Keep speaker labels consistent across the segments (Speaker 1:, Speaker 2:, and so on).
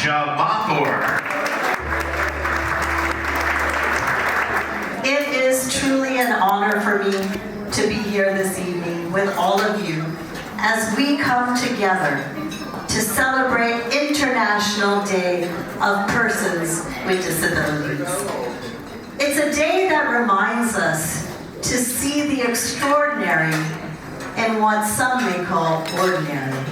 Speaker 1: Asha Mathur.
Speaker 2: It is truly an honor for me to be here this evening with all of you as we come together to celebrate International Day of Persons with Disabilities. It's a day that reminds us to see the extraordinary in what some may call ordinary.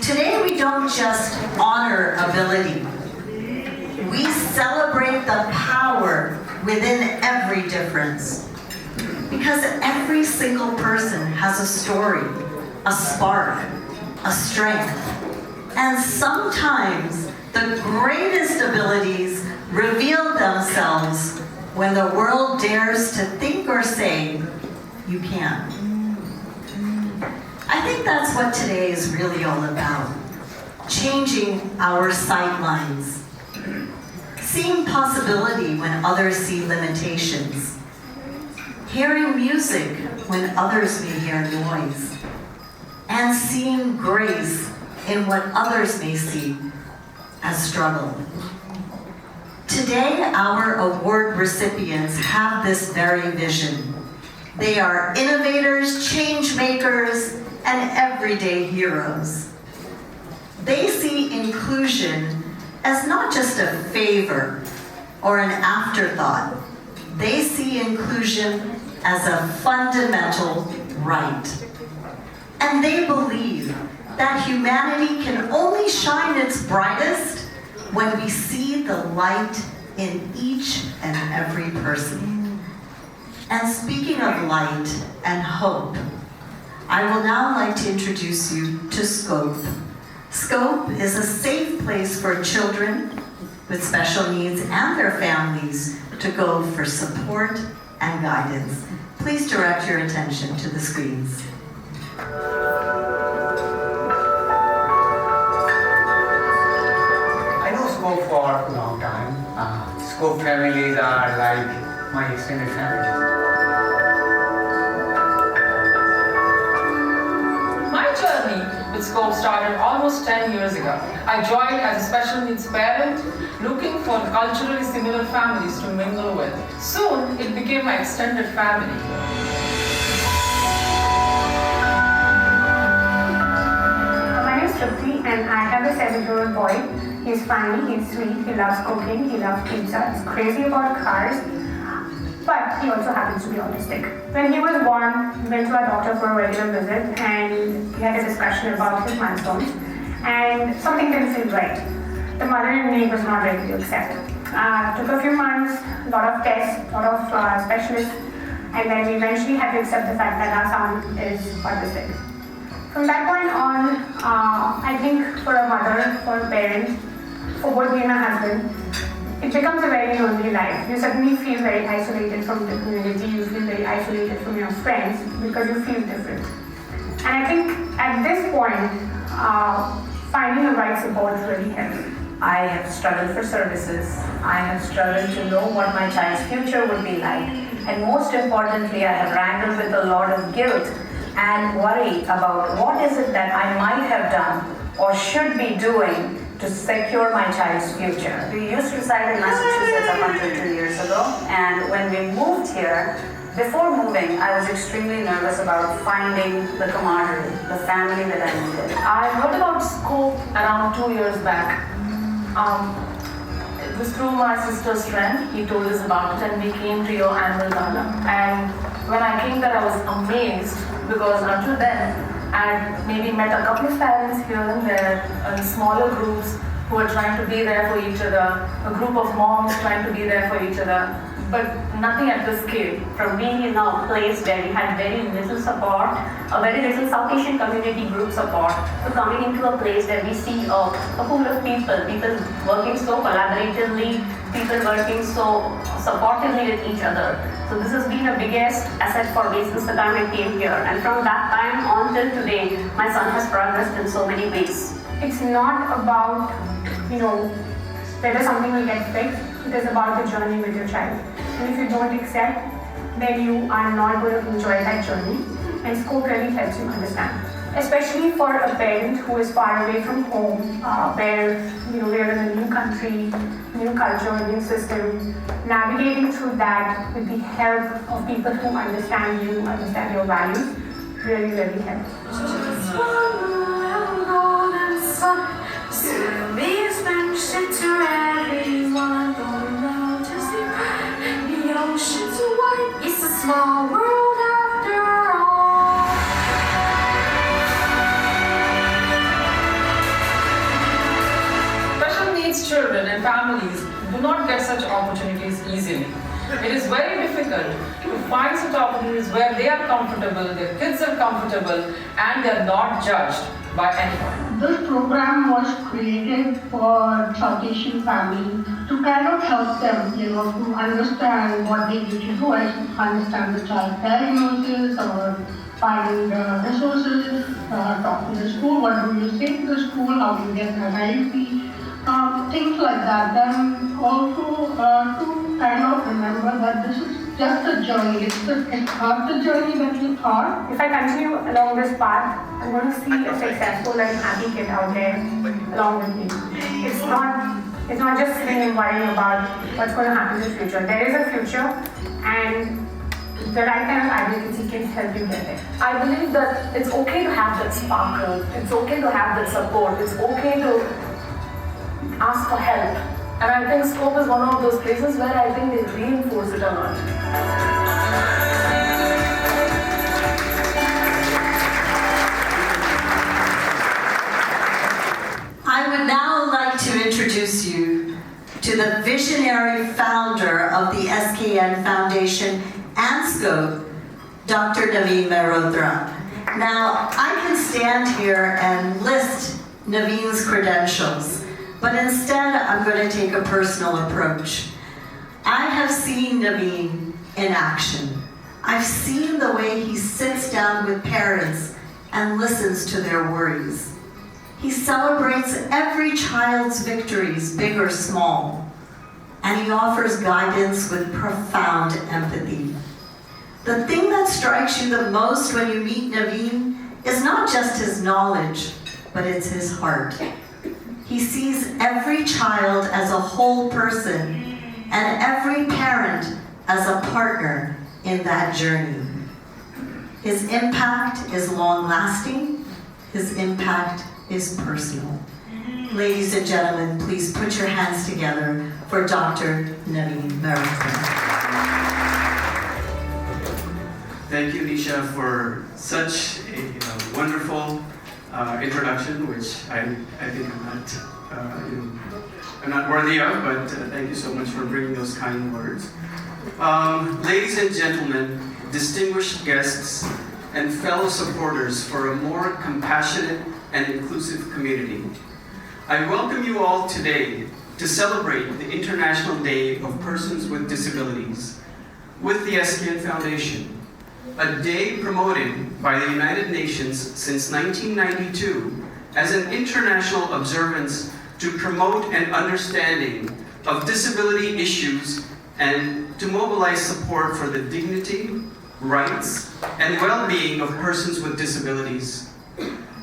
Speaker 2: Today we don't just honor ability, we celebrate the power within every difference. Because every single person has a story, a spark, a strength. And sometimes the greatest abilities reveal themselves when the world dares to think or say, you can't. I think that's what today is really all about. Changing our sightlines. Seeing possibility when others see limitations. Hearing music when others may hear noise. And seeing grace in what others may see as struggle. Today, our award recipients have this very vision. They are innovators, change makers, and everyday heroes. They see inclusion as not just a favor or an afterthought. They see inclusion as a fundamental right. And they believe that humanity can only shine its brightest when we see the light in each and every person. And speaking of light and hope, I will now like to introduce you to SCOPE. SCOPE is a safe place for children with special needs and their families to go for support and guidance. Please direct your attention to the screens.
Speaker 3: I know SCOPE for a long time. SCOPE families are like my extended family.
Speaker 4: My journey with SCOPE started almost 10 years ago. I joined as a special needs parent, looking for culturally similar families to mingle with. Soon, it became my extended family.
Speaker 5: My name is Tripti and I have a 7-year-old boy. He's funny, he's sweet, he loves cooking, he loves pizza, he's crazy about cars, but he also happens to be autistic. When he was born, we went to our doctor for a regular visit and we had a discussion about his milestones and something didn't feel right. The mother in me was not ready to accept. Took a few months, a lot of tests, a lot of specialists, and then we eventually had to accept the fact that our son is autistic. From that point on, I think for a mother, for a parent, for both me and my husband, it becomes a very lonely life. You suddenly feel very isolated from the community, you feel very isolated from your friends because you feel different. And I think at this point, finding the right support really helps.
Speaker 6: I have struggled for services. I have struggled to know what my child's future would be like. And most importantly, I have wrangled with a lot of guilt and worry about what is it that I might have done or should be doing to secure my child's future. We used to reside in Massachusetts up until 2 years ago, and when we moved here, before moving, I was extremely nervous about finding the camaraderie, the family that I needed.
Speaker 4: I heard about SCOPE around 2 years back. It was through my sister's friend. He told us about it and we came to your annual gala. And when I came there, I was amazed because until then, I'd maybe met a couple of parents here and there in smaller groups who were trying to be there for each other, a group of moms trying to be there for each other, but nothing at this scale.
Speaker 7: From being in a place where we had very little support, a very little South Asian community group support, to coming into a place where we see a pool of people working so collaboratively, people working so supportively with each other. So this has been a biggest asset for me since the time I came here. And from that time on till today, my son has progressed in so many ways.
Speaker 5: It's not about, whether something will get fixed. It is about the journey with your child. And if you don't accept, then you are not going to enjoy that journey. And SCOPE really helps you understand. especially for a parent who is far away from home, where we're in a new country, new culture, new system. Navigating through that with the help of people who understand you, understand your values, really, really helps.
Speaker 1: It's a small world after all.
Speaker 8: Special needs children and families do not get such opportunities easily. It is very difficult to find such opportunities where they are comfortable, their kids are comfortable, and they are not judged by anyone.
Speaker 9: This program was created for South Asian families to kind of help them, to understand what they need to do, understand the child diagnosis or find resources, talk to the school, what do you say to the school, how do you get an IEP, things like that. Then also to kind of remember that this is just a journey. It's not the journey that you thought.
Speaker 5: If I continue along this path, I'm going to see a successful and happy kid out there along with me. It's not just sitting and worrying about what's going to happen in the future. There is a future, and the right kind of advocacy can help you get there.
Speaker 4: I believe that it's okay to have that sparkle, it's okay to have that support, it's okay to ask for help. And I think SCOPE is one of those places where I think they reinforce it a lot.
Speaker 2: I would now like to introduce you to the visionary founder of the SKN Foundation and SCOPE, Dr. Naveen Mehrotra. Now, I can stand here and list Naveen's credentials, but instead I'm going to take a personal approach. I have seen Naveen in action. I've seen the way he sits down with parents and listens to their worries. He celebrates every child's victories, big or small, and he offers guidance with profound empathy. The thing that strikes you the most when you meet Naveen is not just his knowledge, but it's his heart. He sees every child as a whole person and every parent as a partner in that journey. His impact is long-lasting. His impact is personal. Ladies and gentlemen, please put your hands together for Dr. Naveen Mehrotra.
Speaker 10: Thank you, Nisha, for such a wonderful introduction, which I think I'm not worthy of, but thank you so much for bringing those kind words. Ladies and gentlemen, distinguished guests, and fellow supporters for a more compassionate and inclusive community, I welcome you all today to celebrate the International Day of Persons with Disabilities with the SKN Foundation, a day promoted by the United Nations since 1992 as an international observance to promote an understanding of disability issues and to mobilize support for the dignity, rights, and well-being of persons with disabilities.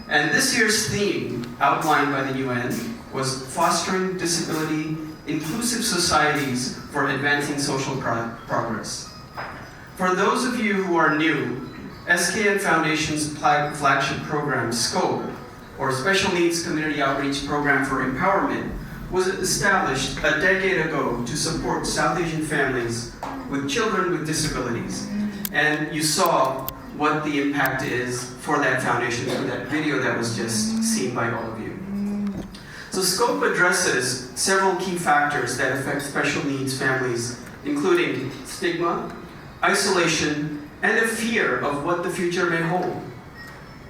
Speaker 10: And this year's theme, outlined by the UN, was Fostering Disability Inclusive Societies for Advancing Social Progress. For those of you who are new, SKN Foundation's flagship program, SCOPE, or Special Needs Community Outreach Program for Empowerment, was established a decade ago to support South Asian families with children with disabilities. And you saw what the impact is for that foundation through that video that was just seen by all of you. So SCOPE addresses several key factors that affect special needs families, including stigma, isolation, and a fear of what the future may hold.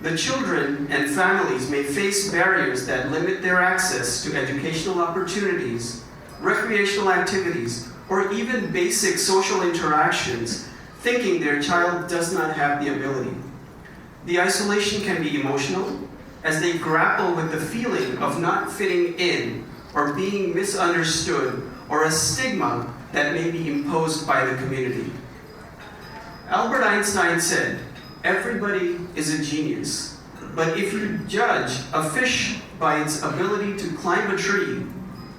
Speaker 10: The children and families may face barriers that limit their access to educational opportunities, recreational activities, or even basic social interactions, thinking their child does not have the ability. The isolation can be emotional, as they grapple with the feeling of not fitting in or being misunderstood, or a stigma that may be imposed by the community. Albert Einstein said, "Everybody is a genius, But if you judge a fish by its ability to climb a tree,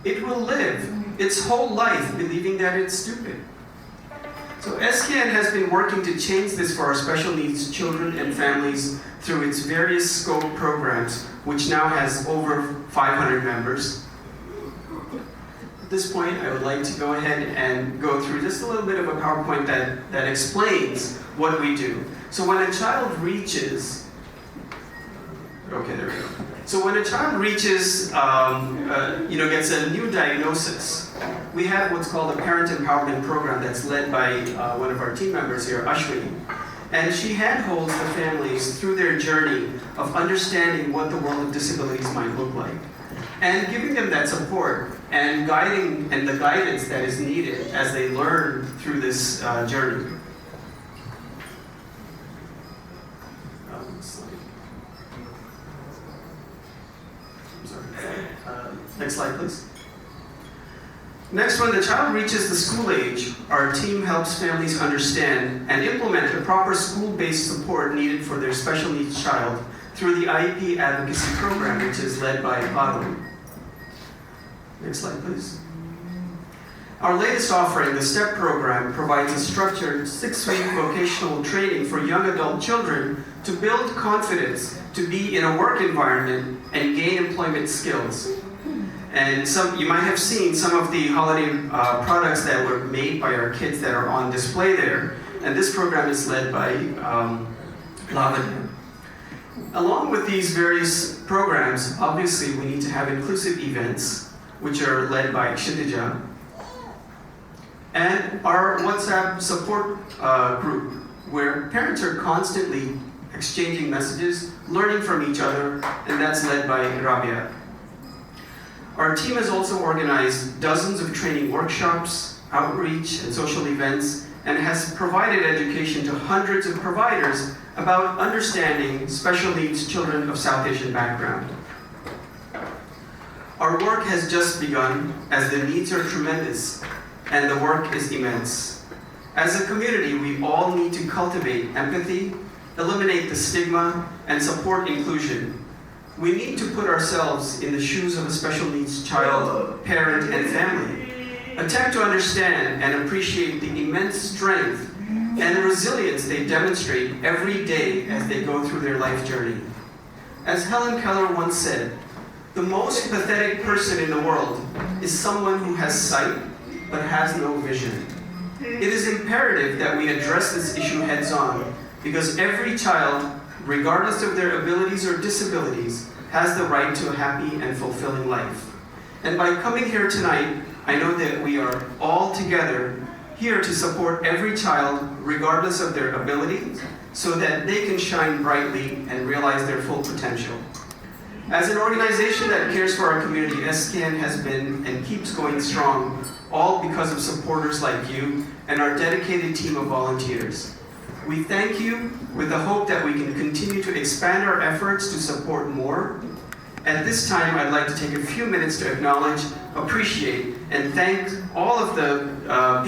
Speaker 10: it will live its whole life believing that it's stupid. So SKN has been working to change this for our special needs children and families through its various SCOPE programs, which now has over 500 members. At this point, I would like to go ahead and go through just a little bit of a PowerPoint that explains what we do. So when a child reaches, okay, there we go. So when a child reaches, gets a new diagnosis, we have what's called a parent empowerment program that's led by one of our team members here, Ashwini. And she handholds the families through their journey of understanding what the world of disabilities might look like, and giving them that support and guiding and the guidance that is needed as they learn through this journey. Next slide, please. Next, when the child reaches the school age, our team helps families understand and implement the proper school-based support needed for their special needs child through the IEP advocacy program, which is led by Paru. Next slide, please. Our latest offering, the STEP program, provides a structured 6-week vocational training for young adult children to build confidence to be in a work environment and gain employment skills. And you might have seen some of the holiday products that were made by our kids that are on display there. And this program is led by Lavanya. Along with these various programs, obviously we need to have inclusive events, which are led by Kshitija. And our WhatsApp support group, where parents are constantly exchanging messages, learning from each other, and that's led by Rabia. Our team has also organized dozens of training workshops, outreach, and social events, and has provided education to hundreds of providers about understanding special needs children of South Asian background. Our work has just begun, as the needs are tremendous and the work is immense. As a community, we all need to cultivate empathy, eliminate the stigma, and support inclusion. We need to put ourselves in the shoes of a special needs child, parent, and family. Attempt to understand and appreciate the immense strength and resilience they demonstrate every day as they go through their life journey. As Helen Keller once said, the most pathetic person in the world is someone who has sight but has no vision. It is imperative that we address this issue heads on, because every child, regardless of their abilities or disabilities, has the right to a happy and fulfilling life. And by coming here tonight, I know that we are all together here to support every child, regardless of their ability, so that they can shine brightly and realize their full potential. As an organization that cares for our community, SKN has been and keeps going strong, all because of supporters like you and our dedicated team of volunteers. We thank you with the hope that we can continue to expand our efforts to support more. At this time, I'd like to take a few minutes to acknowledge, appreciate, and thank all of the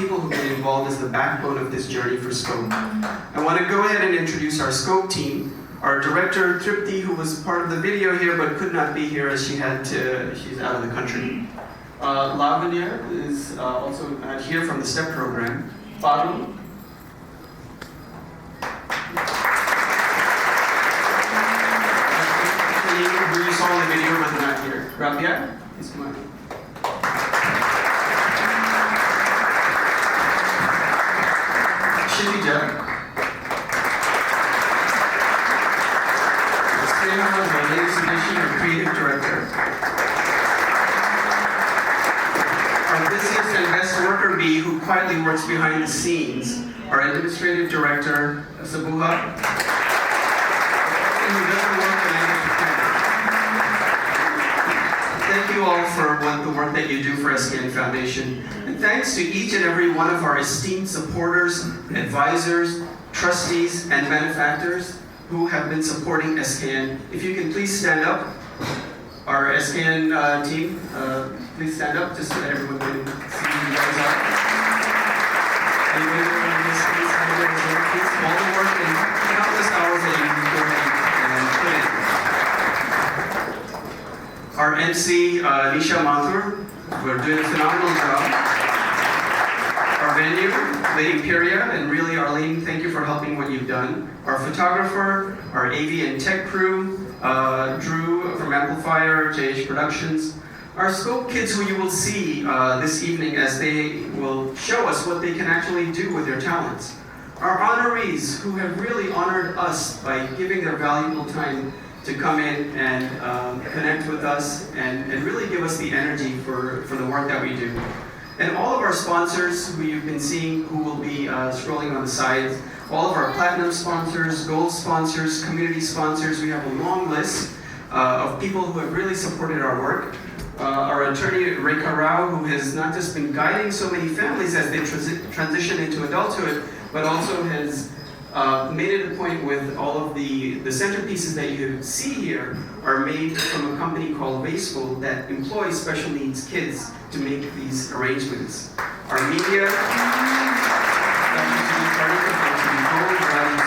Speaker 10: people who've been involved as the backbone of this journey for SCOPE. I want to go ahead and introduce our SCOPE team. Our director, Tripti, who was part of the video here but could not be here as she's out of the country. Lavanya is also here from the STEP program. Faru. Who you saw in the video but not here. Rabia, please come on. Kshitija. Our creative director. Our busiest and best worker bee, who quietly works behind the scenes. Our administrative director, Sabuha. And who doesn't work the night of the Thank you all for the work that you do for SKN Foundation. And thanks to each and every one of our esteemed supporters, advisors, trustees, and benefactors who have been supporting SKN. If you can please stand up. Our SKN team, please stand up just so that everyone can see who you guys are. Anybody want to please all the work and countless hours that you've put in. our MC, Nisha Mathur, who are doing a phenomenal job. Our venue, Lady Imperia, and really Arlene, thank you for helping what you've done. Our photographer, our AV and tech crew, Drew from Amplifier, JH Productions. Our SCOPE kids who you will see this evening as they will show us what they can actually do with their talents. Our honorees who have really honored us by giving their valuable time to come in and connect with us and really give us the energy for the work that we do. And all of our sponsors who you've been seeing, who will be scrolling on the sides, all of our platinum sponsors, gold sponsors, community sponsors, we have a long list of people who have really supported our work. Our attorney, Rekha Rao, who has not just been guiding so many families as they transition into adulthood, but also has made it a point with all of the centerpieces that you see here are made from a company called Baseful that employs special needs kids to make these arrangements. Our media,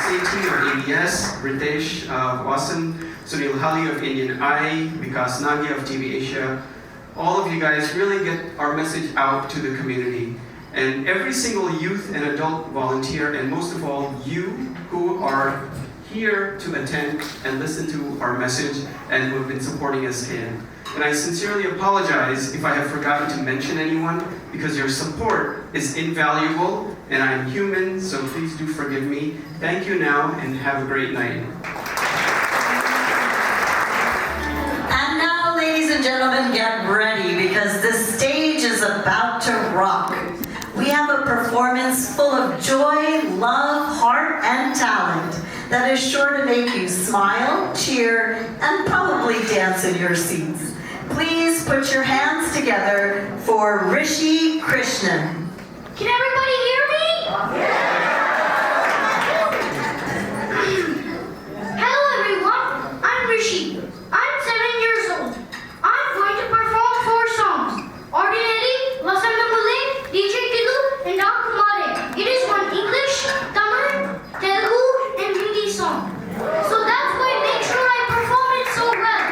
Speaker 10: Sethi or ABS, Ritesh of Awesome, Sunil Hali of Indian Eye, Vikas Nagi of TV Asia. All of you guys really get our message out to the community. And every single youth and adult volunteer, and most of all, you who are here to attend and listen to our message and who have been supporting SKN. And I sincerely apologize if I have forgotten to mention anyone, because your support is invaluable, and I'm human, so please do forgive me. Thank you now, and have a great night.
Speaker 2: And now, ladies and gentlemen, get ready, because this stage is about to rock. We have a performance full of joy, love, heart, and talent that is sure to make you smile, cheer, and probably dance in your seats. Please put your hands together for Rishi Krishnan.
Speaker 1: Can everybody hear me? Hello everyone, I'm Rishi. I'm 7 years old. I'm going to perform 4 songs. Ordinary, Vasandamule, DJ Kidu, and Akumare. It is one English, Tamil, Telugu, and Hindi song. So that's why make sure I perform it so well.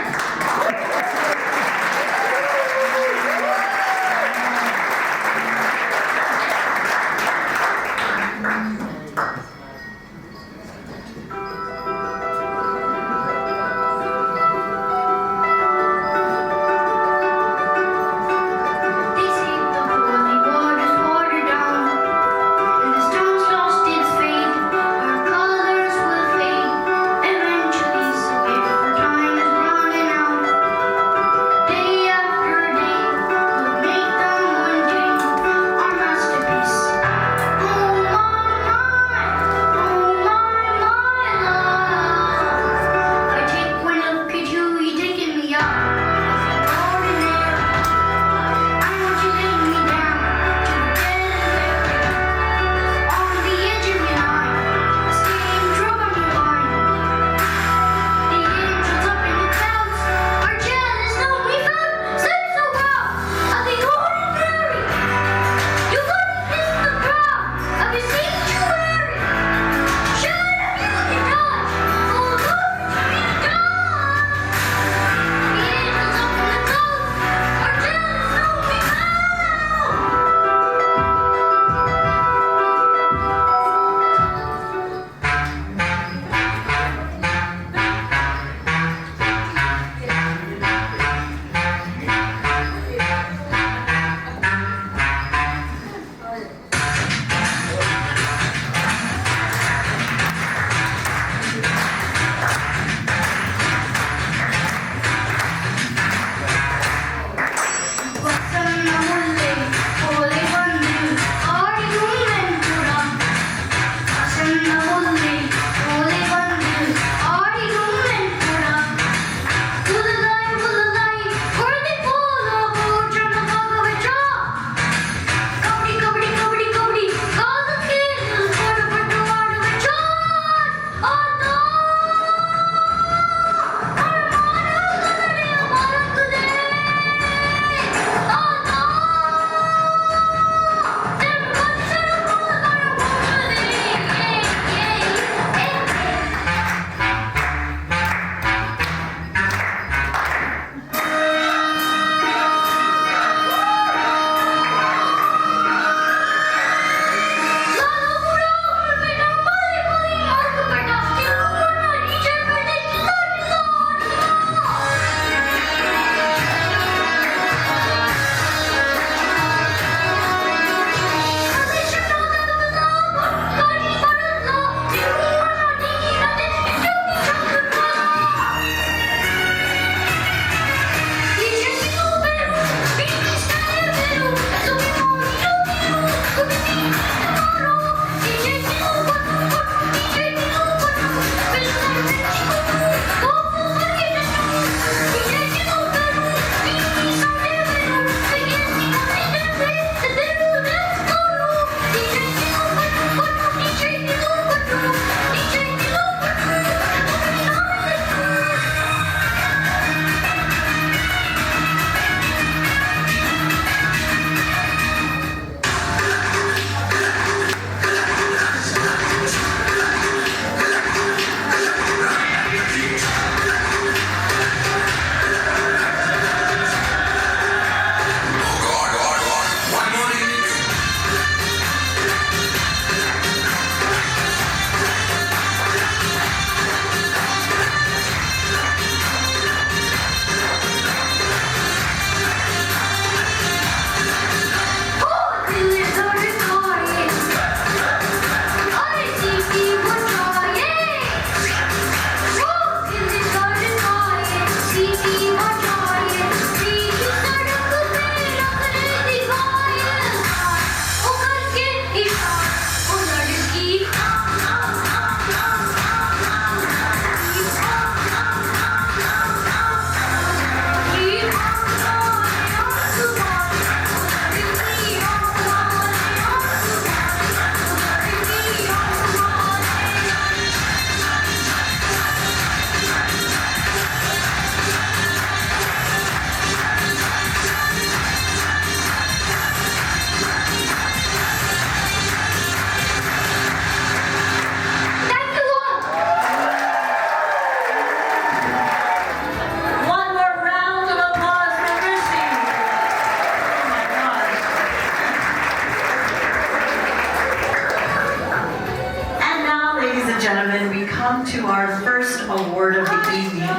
Speaker 2: come to our first award of the evening.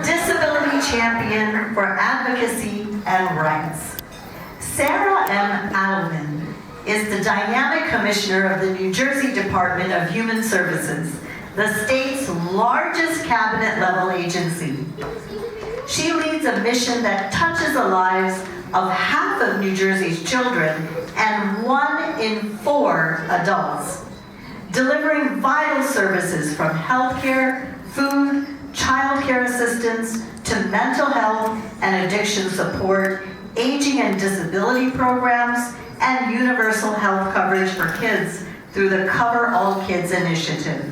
Speaker 2: Disability Champion for Advocacy and Rights. Sarah M. Adelman is the dynamic commissioner of the New Jersey Department of Human Services, the state's largest cabinet-level agency. She leads a mission that touches the lives of half of New Jersey's children and 1 in 4 adults, delivering vital services from healthcare, food, child care assistance, to mental health and addiction support, aging and disability programs, and universal health coverage for kids through the Cover All Kids initiative.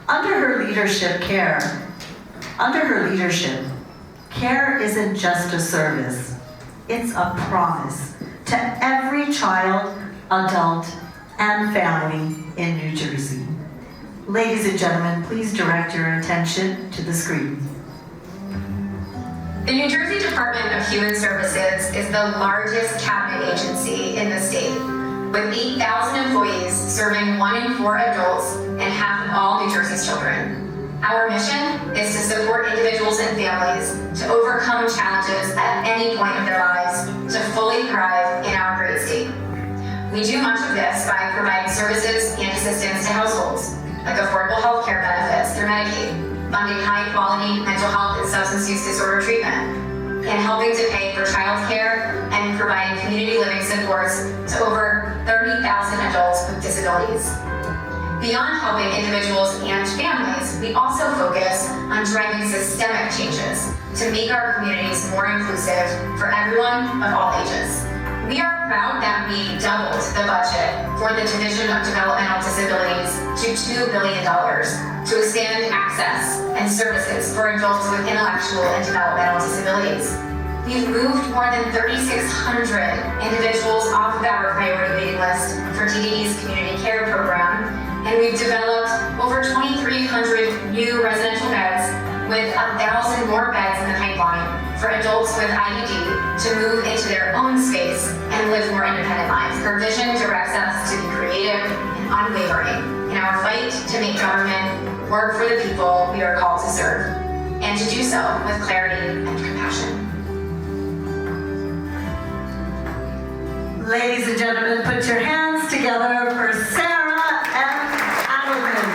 Speaker 2: Under her leadership, care isn't just a service, it's a promise to every child, adult, and family in New Jersey. Ladies and gentlemen, please direct your attention to the screen.
Speaker 11: The New Jersey Department of Human Services is the largest cabinet agency in the state, with 8,000 employees serving 1 in 4 adults and half of all New Jersey's children. Our mission is to support individuals and families to overcome challenges at any point of their lives to fully thrive in our great state. We do much of this by providing services and assistance to households, like affordable health care benefits through Medicaid, funding high-quality mental health and substance use disorder treatment, and helping to pay for child care and providing community living supports to over 30,000 adults with disabilities. Beyond helping individuals and families, we also focus on driving systemic changes to make our communities more inclusive for everyone of all ages. We are proud that we doubled the budget for the Division of Developmental Disabilities to $2 billion to expand access and services for adults with intellectual and developmental disabilities. We've moved more than 3,600 individuals off of our priority waiting list for TDD's community care program, and we've developed over 2,300 new residential beds with 1,000 more beds in the pipeline for adults with IED to move into their own space and live more independent lives. Her vision directs us to be creative and unwavering in our fight to make government work for the people we are called to serve, and to do so with clarity and compassion.
Speaker 2: Ladies and gentlemen, put your hands together for Sarah M. Adelman.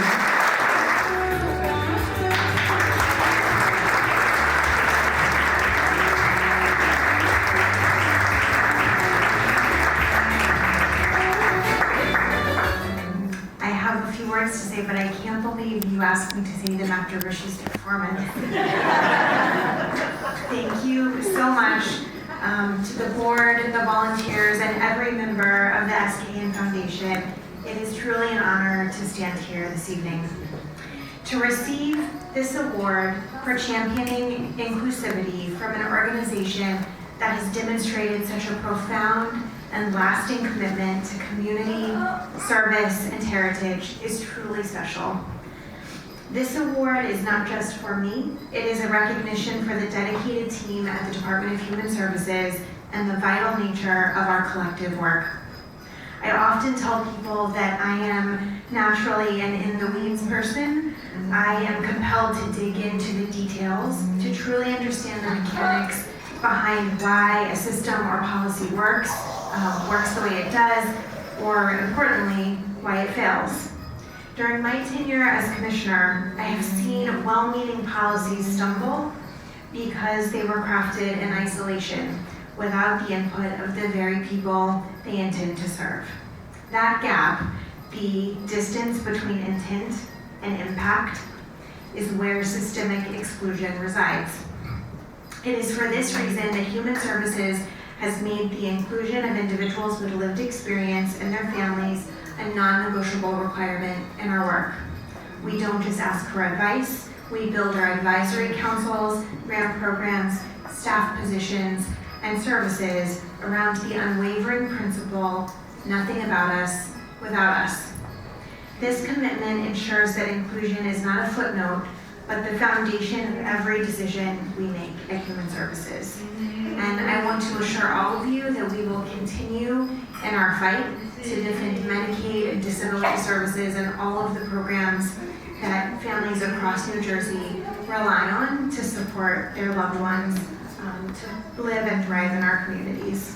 Speaker 12: I have a few words to say, but I can't believe you asked me to say them after Rishi's performance. Thank you so much to the board, the volunteers, and every member of the SKN Foundation. It is truly an honor to stand here this evening. To receive this award for championing inclusivity from an organization that has demonstrated such a profound and lasting commitment to community, service, and heritage is truly special. This award is not just for me, it is a recognition for the dedicated team at the Department of Human Services and the vital nature of our collective work. I often tell people that I am naturally an in-the-weeds person. I am compelled to dig into the details to truly understand the mechanics behind why a system or policy works the way it does, or importantly, why it fails. During my tenure as commissioner, I have seen well-meaning policies stumble because they were crafted in isolation without the input of the very people they intend to serve. That gap, the distance between intent and impact, is where systemic exclusion resides. It is for this reason that Human Services has made the inclusion of individuals with lived experience and their families a non-negotiable requirement in our work. We don't just ask for advice, we build our advisory councils, grant programs, staff positions, and services around the unwavering principle, nothing about us without us. This commitment ensures that inclusion is not a footnote, but the foundation of every decision we make at Human Services. And I want to assure all of you that we will continue in our fight to different Medicaid and disability services and all of the programs that families across New Jersey rely on to support their loved ones to live and thrive in our communities.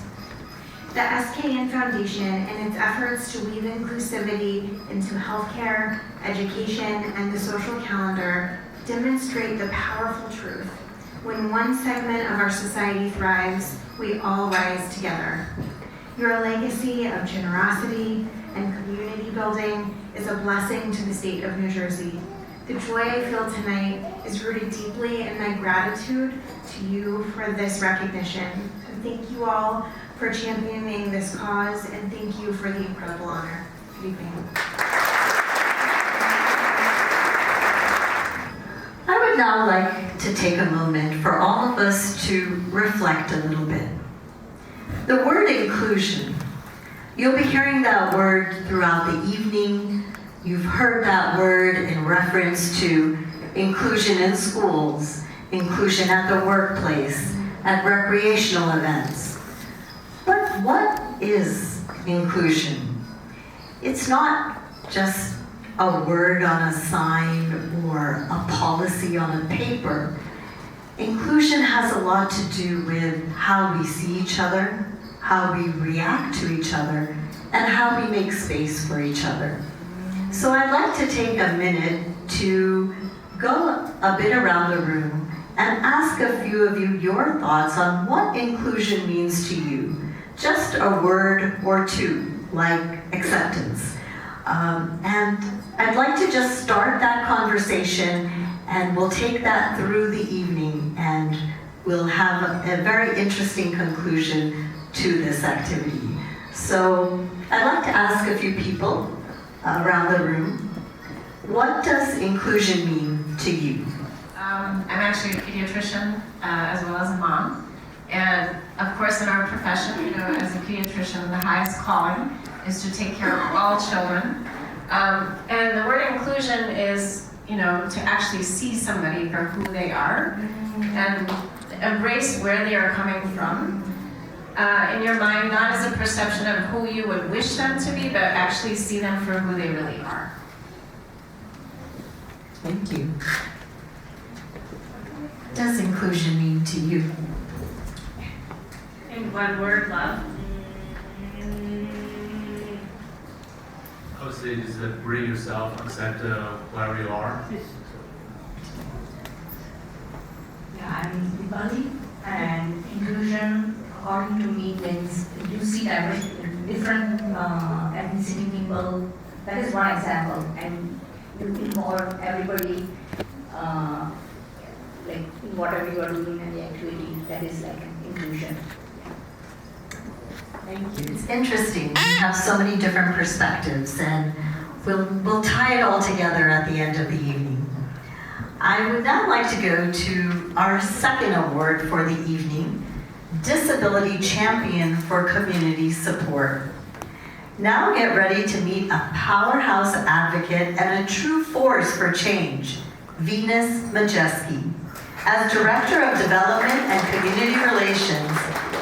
Speaker 12: The SKN Foundation and its efforts to weave inclusivity into healthcare, education, and the social calendar demonstrate the powerful truth. When one segment of our society thrives, we all rise together. Your legacy of generosity and community building is a blessing to the state of New Jersey. The joy I feel tonight is rooted deeply in my gratitude to you for this recognition. And thank you all for championing this cause, and thank you for the incredible honor. Good evening.
Speaker 2: I would now like to take a moment for all of us to reflect a little bit. The word inclusion. You'll be hearing that word throughout the evening. You've heard that word in reference to inclusion in schools, inclusion at the workplace, at recreational events. But what is inclusion? It's not just a word on a sign or a policy on a paper. Inclusion has a lot to do with how we see each other, how we react to each other, and how we make space for each other. So I'd like to take a minute to go a bit around the room and ask a few of you your thoughts on what inclusion means to you. Just a word or two, like acceptance. And I'd like to just start that conversation, and we'll take that through the evening, and we'll have a very interesting conclusion to this activity. So I'd like to ask a few people around the room, what does inclusion mean to you?
Speaker 13: I'm actually a pediatrician as well as a mom. And of course in our profession, as a pediatrician, the highest calling is to take care of all children. And the word inclusion is, to actually see somebody for who they are and embrace where they are coming from. In your mind, not as a perception of who you would wish them to be, but actually see them for who they really are.
Speaker 2: Thank you. What does inclusion mean to you?
Speaker 14: In one word, love.
Speaker 15: I would say just bring yourself, accept wherever you are.
Speaker 16: Yeah, I'm Dipali, and inclusion, according to me, means you see different ethnicity people. That is one example, and you involve everybody, like in whatever you are doing and the activity. That is like inclusion.
Speaker 2: Thank you. It's interesting. We have so many different perspectives, and we'll tie it all together at the end of the evening. I would now like to go to our second award for the evening, Disability Champion for Community Support. Now get ready to meet a powerhouse advocate and a true force for change, Venus Majeski. As Director of Development and Community Relations,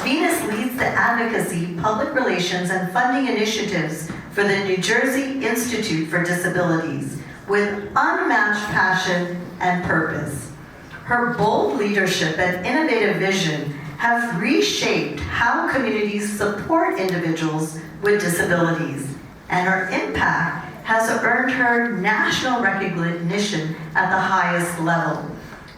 Speaker 2: Venus leads the advocacy, public relations, and funding initiatives for the New Jersey Institute for Disabilities with unmatched passion and purpose. Her bold leadership and innovative vision have reshaped how communities support individuals with disabilities, and her impact has earned her national recognition at the highest level.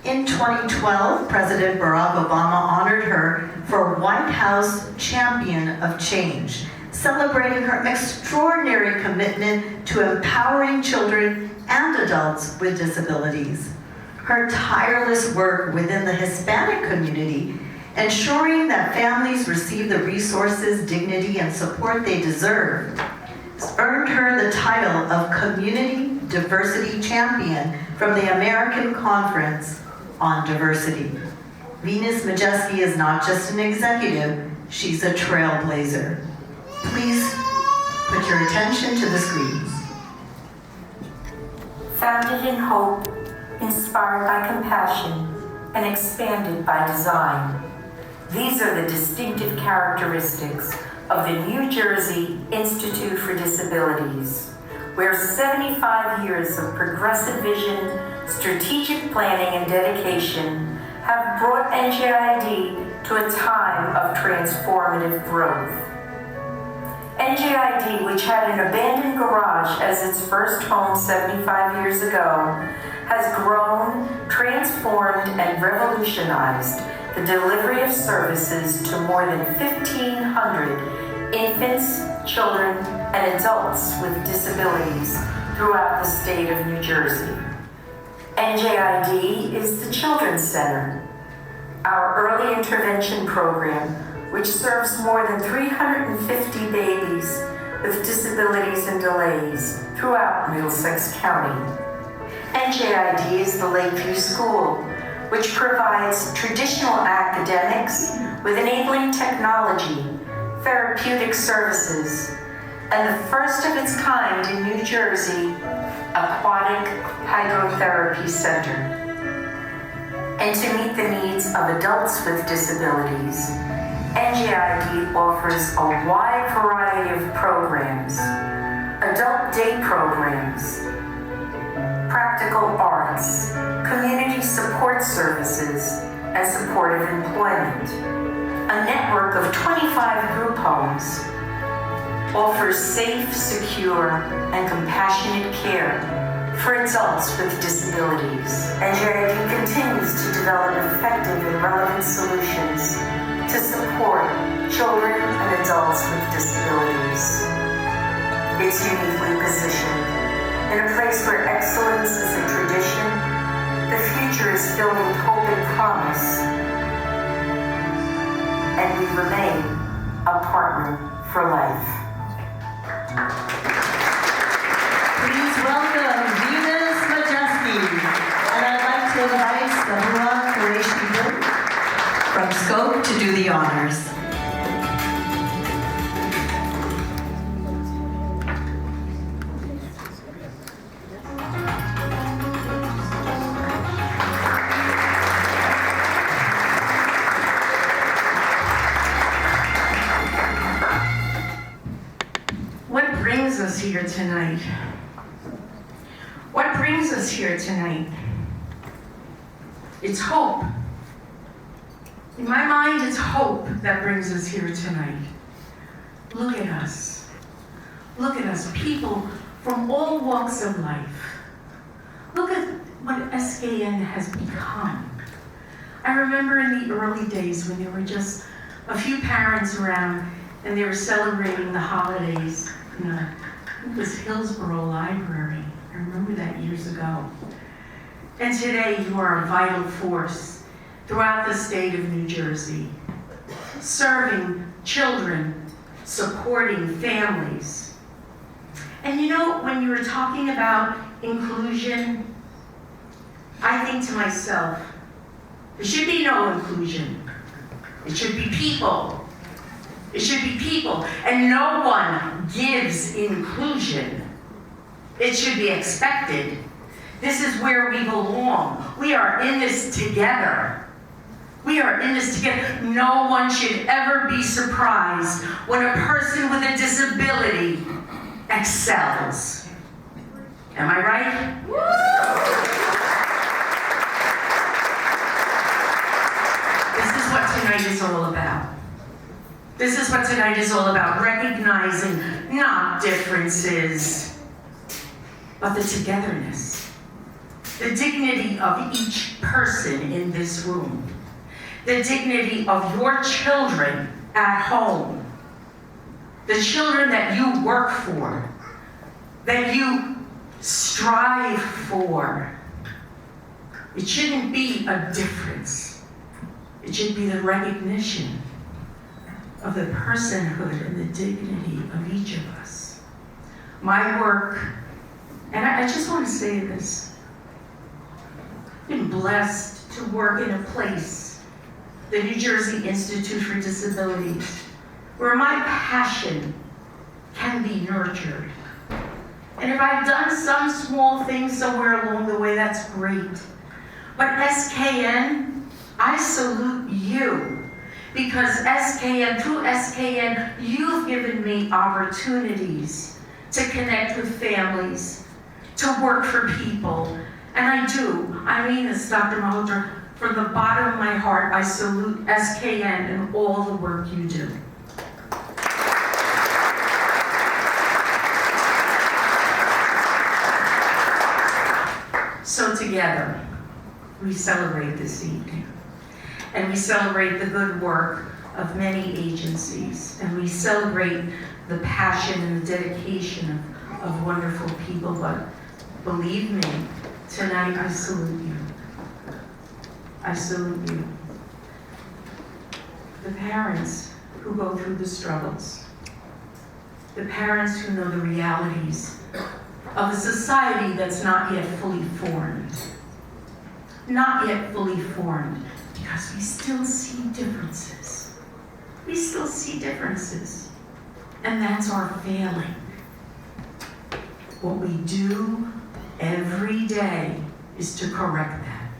Speaker 2: In 2012, President Barack Obama honored her for White House Champion of Change, celebrating her extraordinary commitment to empowering children and adults with disabilities. Her tireless work within the Hispanic community, ensuring that families receive the resources, dignity, and support they deserve, earned her the title of Community Diversity Champion from the American Conference on Diversity. Venus Majeski is not just an executive, she's a trailblazer. Please put your attention to the screens.
Speaker 17: Founded in hope, inspired by compassion, and expanded by design. These are the distinctive characteristics of the New Jersey Institute for Disabilities, where 75 years of progressive vision, strategic planning, and dedication have brought NJID to a time of transformative growth. NJID, which had an abandoned garage as its first home 75 years ago, has grown, transformed, and revolutionized the delivery of services to more than 1,500 infants, children, and adults with disabilities throughout the state of New Jersey. NJID is the Children's Center, our early intervention program, which serves more than 350 babies with disabilities and delays throughout Middlesex County. NJID is the Lakeview School, which provides traditional academics with enabling technology, therapeutic services, and the first of its kind in New Jersey, Aquatic Hydrotherapy Center. And to meet the needs of adults with disabilities, NJID offers a wide variety of programs: adult day programs, practical arts, community support services, and supportive employment. A network of 25 group homes offers safe, secure, and compassionate care for adults with disabilities. NJID continues to develop effective and relevant solutions to support children and adults with disabilities. It's uniquely positioned in a place where excellence is a tradition, the future is filled with hope and promise, and we remain a partner for life.
Speaker 2: Please welcome Venus Majeski, and I'd like to invite Sahura Qureshi from SCOPE to do the honors.
Speaker 14: What brings us here tonight? What brings us here tonight? It's hope. In my mind, it's hope that brings us here tonight. Look at us. Look at us, people from all walks of life. Look at what SKN has become. I remember in the early days when there were just a few parents around and they were celebrating the holidays in it was Hillsborough Library. I remember that years ago. And today you are a vital force throughout the state of New Jersey, serving children, supporting families. And you know, when you were talking about inclusion, I think to myself, there should be no inclusion. It should be people. It should be people. And no one gives inclusion. It should be expected. This is where we belong. We are in this together. We are in this together. No one should ever be surprised when a person with a disability excels. Am I right? This is what tonight is all about. This is what tonight is all about, recognizing not differences, but the togetherness, the dignity of each person in this room, the dignity of your children at home, the children that you work for, that you strive for. It shouldn't be a difference. It should be the recognition of the personhood and the dignity of each of us. My work, and I just want to say this, I've been blessed to work in a place, the New Jersey Institute for Disabilities, where my passion can be nurtured. And if I've done some small thing somewhere along the way, that's great. But SKN, I salute you Because through SKN, you've given me opportunities to connect with families, to work for people. And I mean this, Dr. Malhotra, from the bottom of my heart, I salute SKN and all the work you do. So together, we celebrate this evening. And we celebrate the good work of many agencies. And we celebrate the passion and the dedication of wonderful people. But believe me, tonight I salute you. I salute you. The parents who go through the struggles. The parents who know the realities of a society that's not yet fully formed. Not yet fully formed, because we still see differences. We still see differences. And that's our failing. What we do every day is to correct that.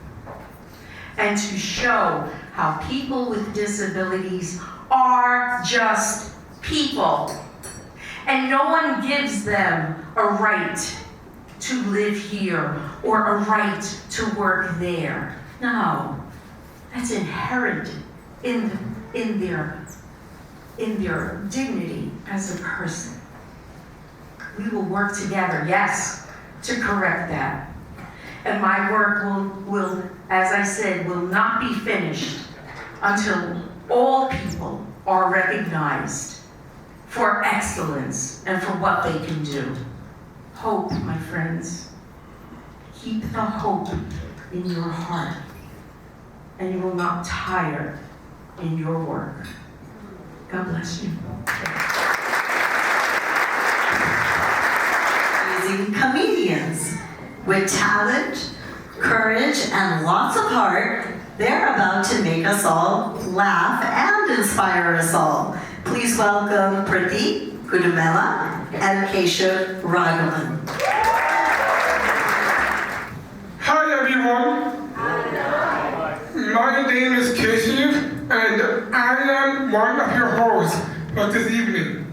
Speaker 14: And to show how people with disabilities are just people. And no one gives them a right to live here or a right to work there. No, that's inherent in their dignity as a person. We will work together, yes, to correct that. And my work will, as I said, will not be finished until all people are recognized for excellence and for what they can do. Hope, my friends. Keep the hope in your heart, and you will not tire in your work. God bless you.
Speaker 2: Amazing comedians with talent, courage, and lots of heart. They're about to make us all laugh and inspire us all. Please welcome Pradeep Kudumela and Keshav Raghavan.
Speaker 18: Hi everyone. My name is Keshav and I am one of your hosts for this evening.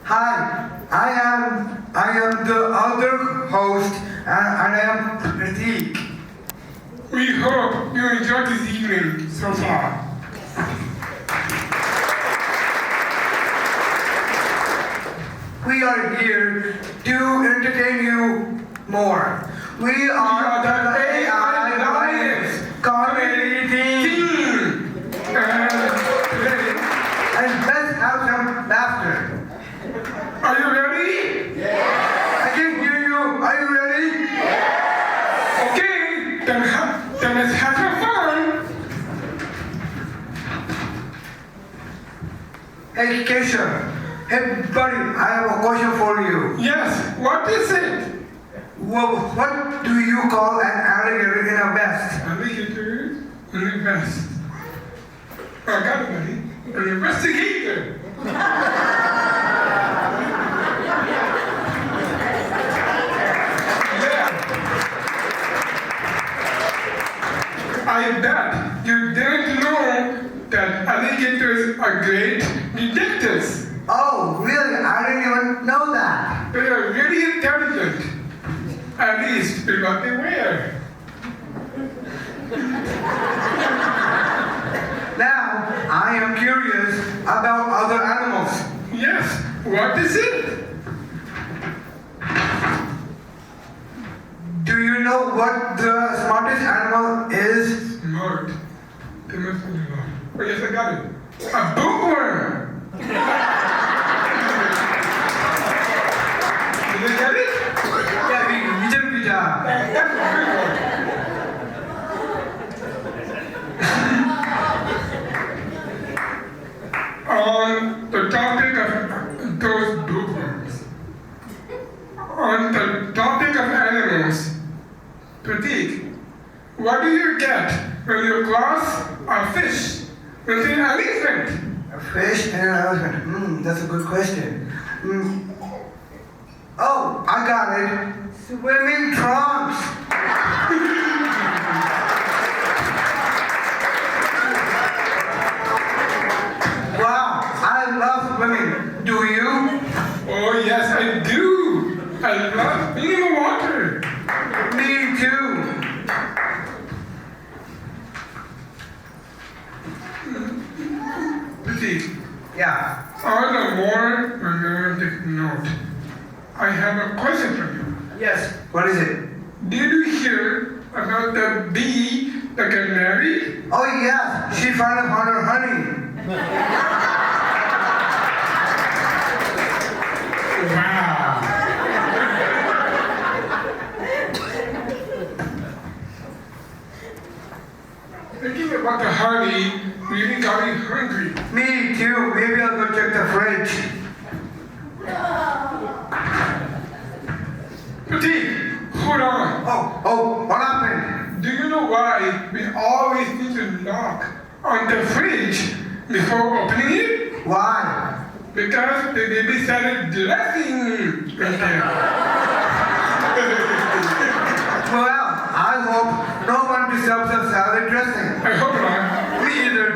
Speaker 19: Hi, I am the other host and I am Pradeep.
Speaker 18: We hope you enjoyed this evening so far.
Speaker 19: We are here to entertain you more. We are the AI Alliance comedy team. And let's have some laughter.
Speaker 18: Are you ready?
Speaker 19: Yes. I can hear you. Are you ready?
Speaker 18: Yes. Okay, then let's have some fun.
Speaker 19: Hey, Keshav. Hey, buddy, I have a question for you.
Speaker 18: Yes, what is it?
Speaker 19: Well, what do you call an alligator in a vest?
Speaker 18: Alligator in a vest. I got it, buddy. An investigator. I bet you didn't know that alligators are great detectives.
Speaker 19: Oh, really? I didn't even know that.
Speaker 18: They are really intelligent. At least in what they wear.
Speaker 19: Now, I am curious about other animals.
Speaker 18: Yes, what is it?
Speaker 19: Do you know what the smartest animal is?
Speaker 18: Smart. They must be smart. Oh yes, I got it. A bookworm! Did you get it?
Speaker 19: Yeah, we did a good job.
Speaker 18: On the topic of those bookworms, on the topic of animals, Pratik, what do you get when you cross a fish with an elephant?
Speaker 19: A fish and an elephant. That's a good question. Oh, I got it. Swimming trunks. love swimming. Do you?
Speaker 18: Oh yes, I do. I love being in the water.
Speaker 19: Me too.
Speaker 18: Pratik,
Speaker 19: Yeah.
Speaker 18: on a more romantic note, I have a question for you.
Speaker 19: Yes. What is it?
Speaker 18: Did you hear about the bee that got married?
Speaker 19: Oh yes, she finally found her honey.
Speaker 18: Wow. Thinking about the honey really got me hungry.
Speaker 19: Me too. Maybe I'll go check the fridge.
Speaker 18: Pratik, hold on.
Speaker 19: Oh, what happened?
Speaker 18: Do you know why we always need to knock on the fridge before opening it?
Speaker 19: Why?
Speaker 18: Because the baby started dressing in there.
Speaker 19: Well, I hope no one disturbs the salad dressing.
Speaker 18: I hope not.
Speaker 19: Me either.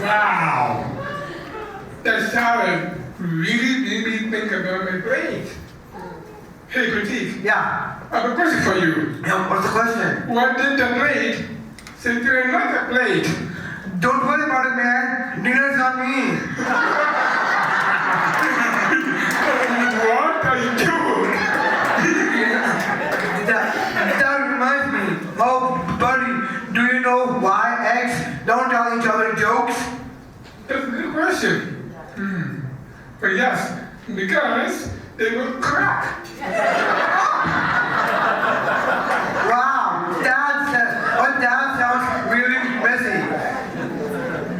Speaker 18: Wow! That salad really made me think about my plate. Hey, Pratik.
Speaker 19: Yeah.
Speaker 18: I have a question for you.
Speaker 19: Yeah, what's the question?
Speaker 18: What did the plate say to another plate?
Speaker 19: Don't worry about it, man. Dinner's on me.
Speaker 18: What are you doing?
Speaker 19: That reminds me. Oh, buddy, do you know why eggs don't tell each other jokes?
Speaker 18: That's a good question. But yes, because they will crack.
Speaker 19: Wow, that sounds really messy.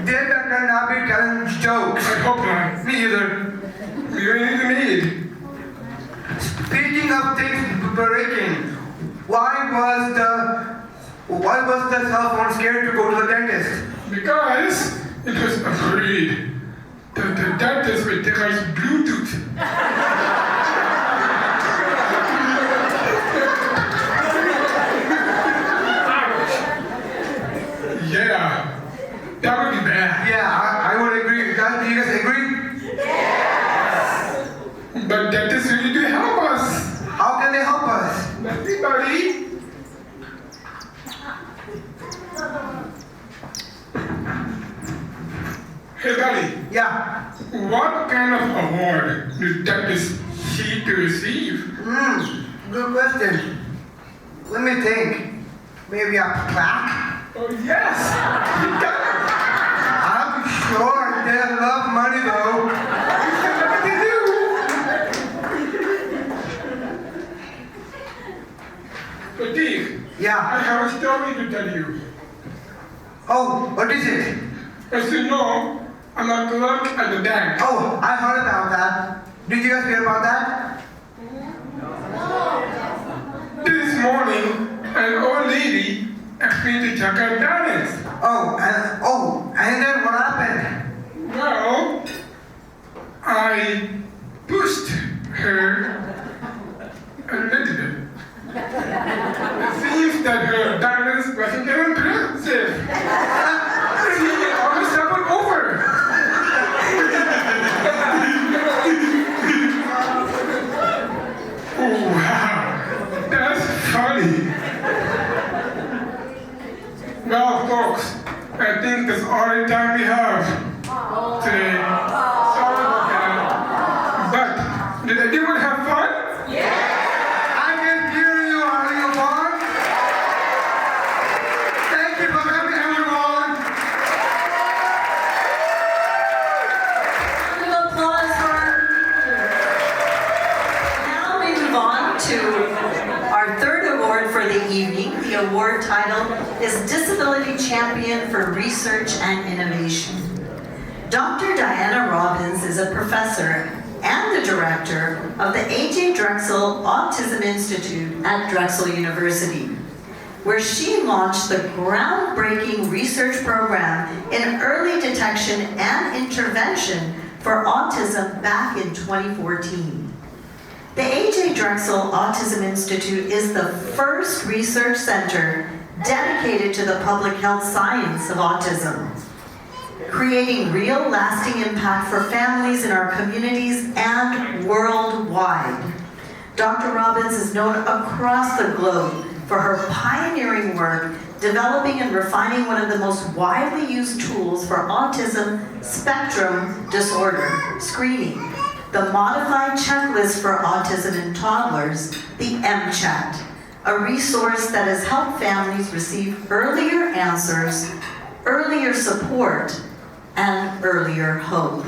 Speaker 19: They better not be telling jokes.
Speaker 18: I hope not.
Speaker 19: Me either.
Speaker 18: You ain't need.
Speaker 19: Speaking of things breaking, why was the cell phone scared to go to the dentist?
Speaker 18: Because it was afraid that the dentist would take us Bluetooth. Yeah, that would be bad.
Speaker 19: Yeah, I would agree with that. Do you guys agree?
Speaker 18: Yes! But dentists really do help us.
Speaker 19: How can they help us?
Speaker 18: Everybody. Hey, buddy.
Speaker 19: Yeah.
Speaker 18: What kind of award did dentists seek to receive?
Speaker 19: Good question. Let me think. Maybe a plaque?
Speaker 18: Oh, yes! You got it!
Speaker 19: I'm sure they love money though.
Speaker 18: What they do? Pratik.
Speaker 19: Yeah.
Speaker 18: I have a story to tell you.
Speaker 19: Oh, what is it?
Speaker 18: As you know, I'm a clerk at the bank.
Speaker 19: Oh, I heard about that. Did you guys hear about that?
Speaker 18: This morning, an old lady asked me to check her balance.
Speaker 19: And then what happened?
Speaker 18: Well, I pushed her a little bit. It seems that her balance wasn't impressive. She almost doubled over. Oh, wow, that's funny. Well, folks, I think that's all the time we have today. Sorry about that. But did anyone have fun?
Speaker 19: Yeah! I can hear you. Are you fun? Thank you for coming, everyone.
Speaker 2: Round of applause for our Now we move on to our third award for the evening. The award title is Disability Champion for Research and Innovation. Dr. Diana Robbins is a professor and the director of the A.J. Drexel Autism Institute at Drexel University, where she launched the groundbreaking research program in early detection and intervention for autism back in 2014. The A.J. Drexel Autism Institute is the first research center dedicated to the public health science of autism, creating real lasting impact for families in our communities and worldwide. Dr. Robbins is known across the globe for her pioneering work developing and refining one of the most widely used tools for autism spectrum disorder screening, the Modified Checklist for Autism in Toddlers, the MCHAT, a resource that has helped families receive earlier answers, earlier support, and earlier hope.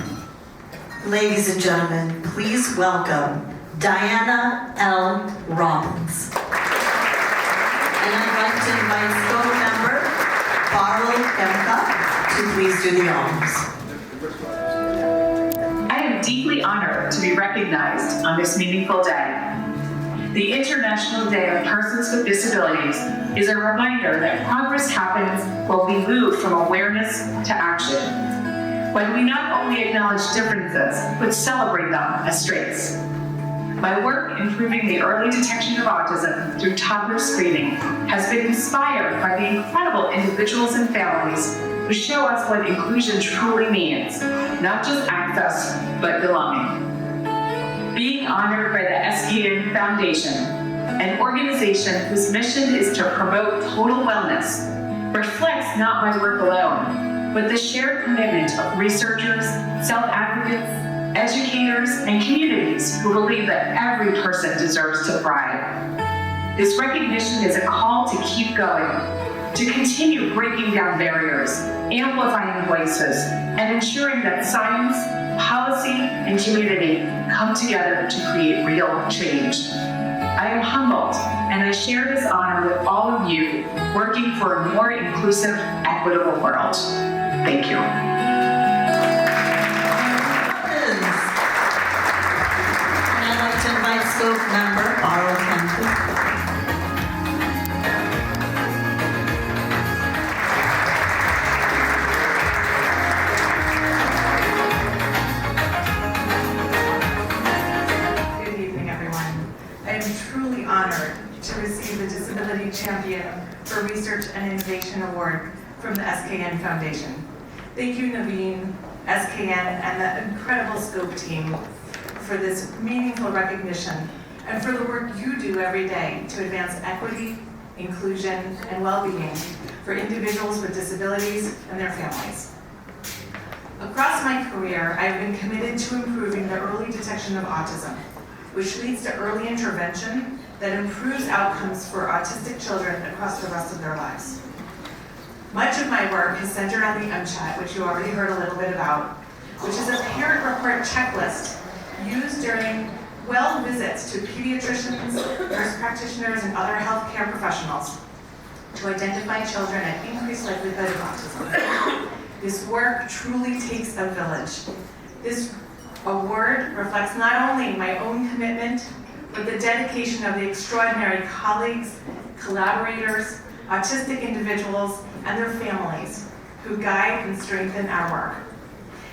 Speaker 2: Ladies and gentlemen, please welcome Diana L. Robbins. And I'd like to invite SCOPE member Barlow Kemka to please do the honors.
Speaker 20: I am deeply honored to be recognized on this meaningful day. The International Day of Persons with Disabilities is a reminder that progress happens when we move from awareness to action, when we not only acknowledge differences, but celebrate them as strengths. My work improving the early detection of autism through toddler screening has been inspired by the incredible individuals and families who show us what inclusion truly means, not just access, but belonging. Being honored by the SKN Foundation, an organization whose mission is to promote total wellness, reflects not my work alone, but the shared commitment of researchers, self-advocates, educators, and communities who believe that every person deserves to thrive. This recognition is a call to keep going, to continue breaking down barriers, amplifying voices, and ensuring that science, policy, and community come together to create real change. I am humbled, and I share this honor with all of you working for a more inclusive, equitable world. Thank you.
Speaker 2: And I'd like to invite SCOPE member Barlow Kemka.
Speaker 21: I am truly honored to receive the Disability Champion for Research and Innovation Award from the SKN Foundation. Thank you, Naveen, SKN, and the incredible SCOPE team for this meaningful recognition and for the work you do every day to advance equity, inclusion, and well-being for individuals with disabilities and their families. Across my career, I have been committed to improving the early detection of autism, which leads to early intervention that improves outcomes for autistic children across the rest of their lives. Much of my work is centered on the MCHAT, which you already heard a little bit about, which is a parent report checklist used during well visits to pediatricians, nurse practitioners, and other healthcare professionals to identify children at increased likelihood of autism. This work truly takes a village. This award reflects not only my own commitment, but the dedication of the extraordinary colleagues, collaborators, autistic individuals, and their families who guide and strengthen our work.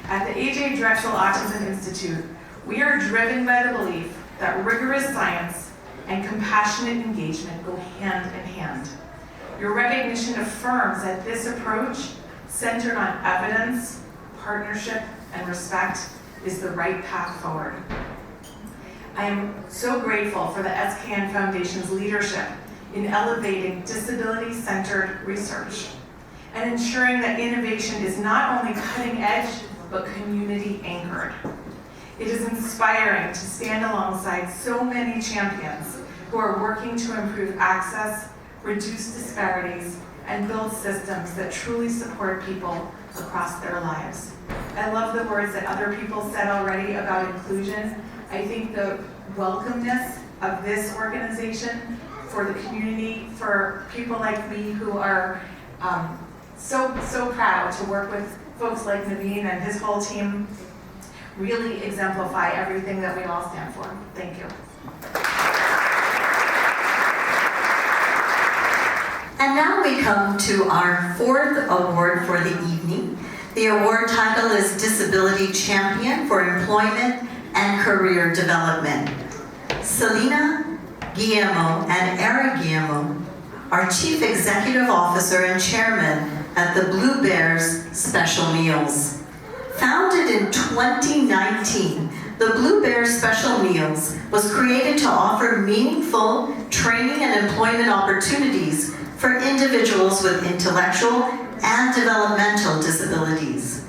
Speaker 21: At the A.J. Drexel Autism Institute, we are driven by the belief that rigorous science and compassionate engagement go hand in hand. Your recognition affirms that this approach, centered on evidence, partnership, and respect, is the right path forward. I am so grateful for the SKN Foundation's leadership in elevating disability-centered research and ensuring that innovation is not only cutting edge, but community anchored. It is inspiring to stand alongside so many champions who are working to improve access, reduce disparities, and build systems that truly support people across their lives. I love the words that other people said already about inclusion. I think the welcomeness of this organization for the community, for people like me who are so proud to work with folks like Naveen and his whole team, really exemplify everything that we all stand for. Thank you.
Speaker 2: And now we come to our fourth award for the evening. The award title is Disability Champion for Employment and Career Development. Selena Guillermo and Eric Guillermo are Chief Executive Officer and Chairman at the Blue Bears Special Meals. Founded in 2019, the Blue Bears Special Meals was created to offer meaningful training and employment opportunities for individuals with intellectual and developmental disabilities.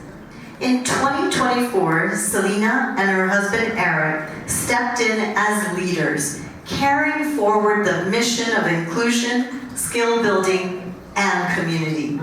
Speaker 2: In 2024, Selena and her husband Eric stepped in as leaders, carrying forward the mission of inclusion, skill building, and community.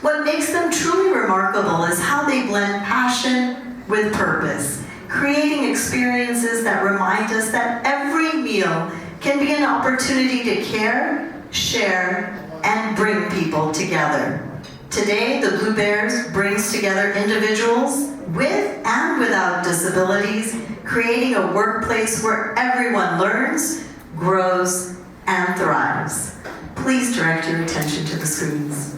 Speaker 2: What makes them truly remarkable is how they blend passion with purpose, creating experiences that remind us that every meal can be an opportunity to care, share, and bring people together. Today, the Blue Bears brings together individuals with and without disabilities, creating a workplace where everyone learns, grows, and thrives. Please direct your attention to the screens.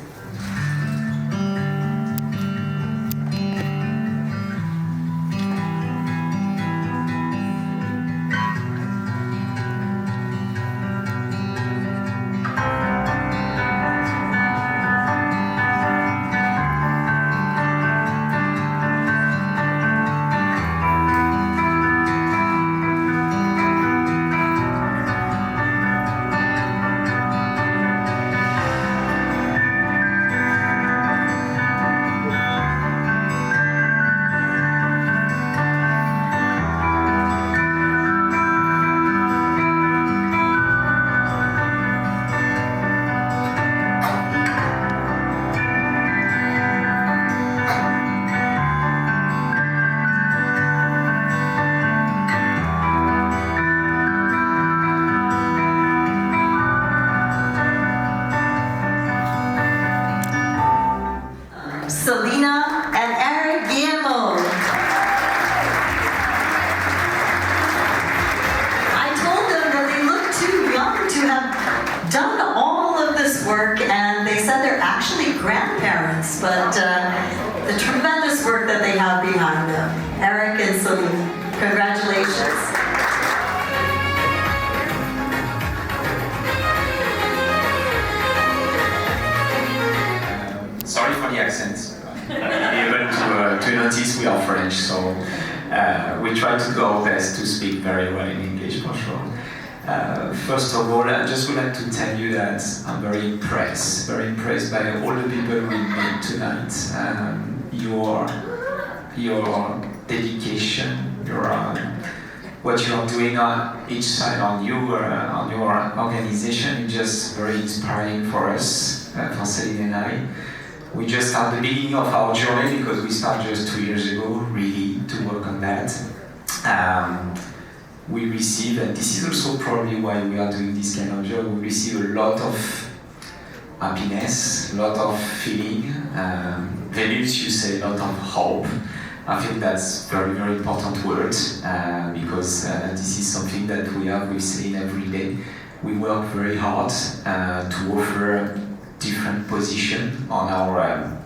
Speaker 2: Selena and Eric Guillermo. I told them that they look too young to have done all of this work, and they said they're actually grandparents, but the tremendous work that they have behind them. Eric and Selena, congratulations.
Speaker 3: Sorry for the accent. Able to notice we are French, so we try to do our best to speak very well in English for sure. First of all, I just would like to tell you that I'm very impressed by all the people we met tonight. Your dedication, what you are doing on each side on your organization is just very inspiring for us, for Celine and I. We just at the beginning of our journey because we started just 2 years ago, really, to work on that. We receive, and this is also probably why we are doing this kind of job, we receive a lot of happiness, a lot of feeling. Venus, you say a lot of hope. I think that's very, very important word because this is something that we have with Celine every day. We work very hard to offer different position on our,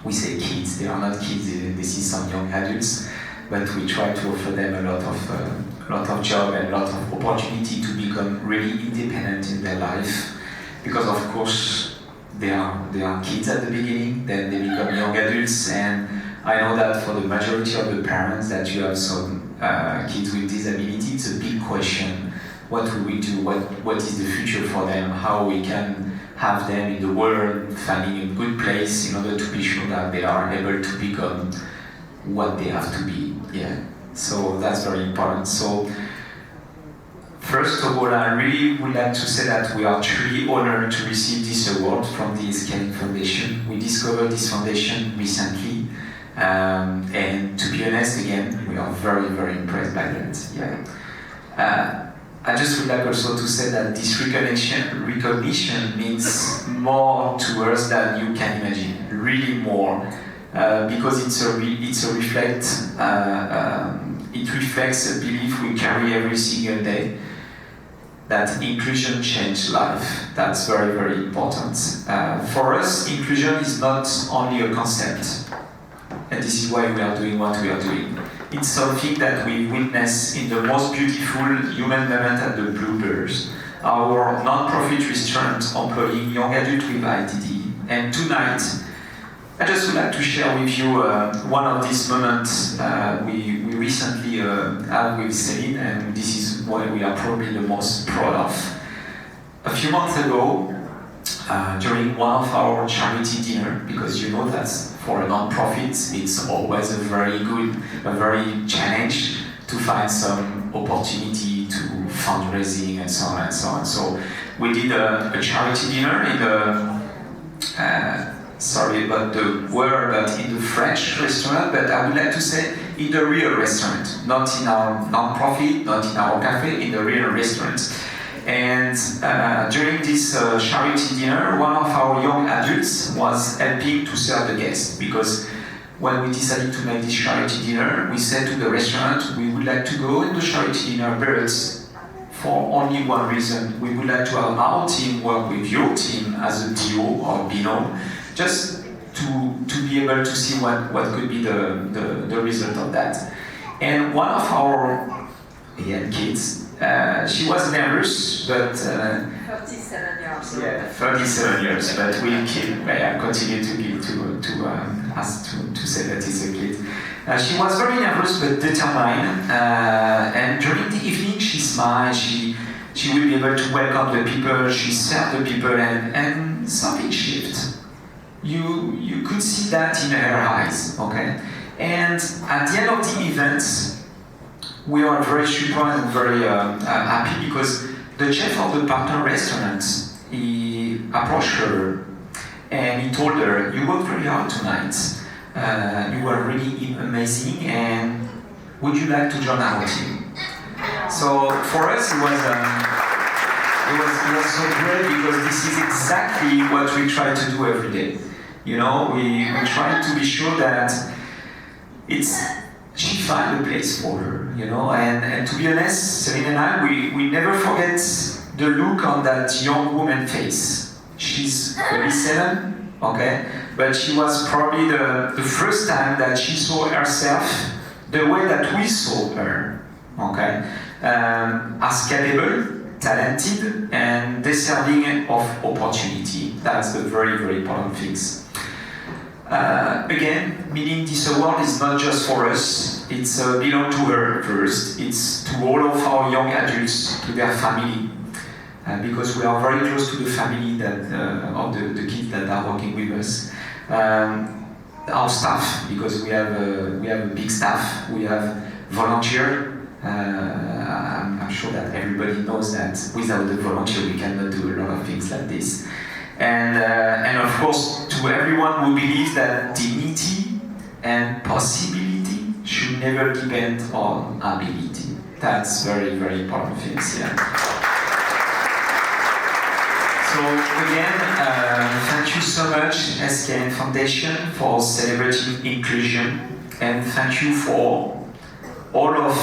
Speaker 3: we say kids, they are not kids, this is some young adults, but we try to offer them a lot of job and a lot of opportunity to become really independent in their life, because of course they are kids at the beginning, then they become young adults, and I know that for the majority of the parents that you have some kids with disability, it's a big question. What will we do? What is the future for them? How we can have them in the world, finding a good place in order to be sure that they are able to become what they have to be. Yeah. So that's very important. So first of all, I really would like to say that we are truly honored to receive this award from the SKN Foundation. We discovered this foundation recently, and to be honest, again, we are very, very impressed by that. Yeah. I just would like also to say that this recognition means more to us than you can imagine, really more, because it reflects a belief we carry every single day, that inclusion changes life. That's very, very important. For us, inclusion is not only a concept, and this is why we are doing what we are doing. It's something that we witness in the most beautiful human moment at the Bluebirds, our non-profit restaurant employing young adults with IDD. And tonight, I just would like to share with you one of these moments we recently had with Celine, and this is what we are probably the most proud of. A few months ago, during one of our charity dinner, because you know that for a non-profit, it's always a very challenge to find some opportunity to fundraising and so on and so on. So we did a charity dinner in the, sorry about the word, but in the French restaurant, but I would like to say in the real restaurant, not in our non-profit, not in our cafe, in the real restaurant. And during this charity dinner, one of our young adults was helping to serve the guests, because when we decided to make this charity dinner, we said to the restaurant, we would like to go in the charity dinner, but for only one reason. We would like to have our team work with your team as a duo or binôme, just to be able to see what could be the result of that. And one of our young kids, she was nervous, but
Speaker 6: 37 years.
Speaker 3: Yeah, 37 years. But we continue to ask to say that it's a kid. She was very nervous but determined. And during the evening, she smiled. She will be able to welcome the people. She served the people, and something shifted. You could see that in her eyes. Okay. And at the end of the event, we are very surprised and very happy, because the chef of the partner restaurant, he approached her and he told her, "You worked very hard tonight. You were really amazing, and would you like to join our team?" So for us, it was so great, because this is exactly what we try to do every day. You know, we try to be sure that she found a place for her, you know, and to be honest, Celine and I, we never forget the look on that young woman's face. She's 37, okay, but she was probably the first time that she saw herself the way that we saw her, okay, as capable, talented, and deserving of opportunity. That's the very, very important things. Again, meaning this award is not just for us, it's belong to her first, it's to all of our young adults, to their family, because we are very close to the family that, of the kids that are working with us. Our staff, because we have a big staff, we have volunteers. I'm sure that everybody knows that without the volunteer we cannot do a lot of things like this. And of course, to everyone who believes that dignity and possibility should never depend on ability. That's very, very important things, yeah. So again, thank you so much, SKN Foundation, for celebrating inclusion, and thank you for all of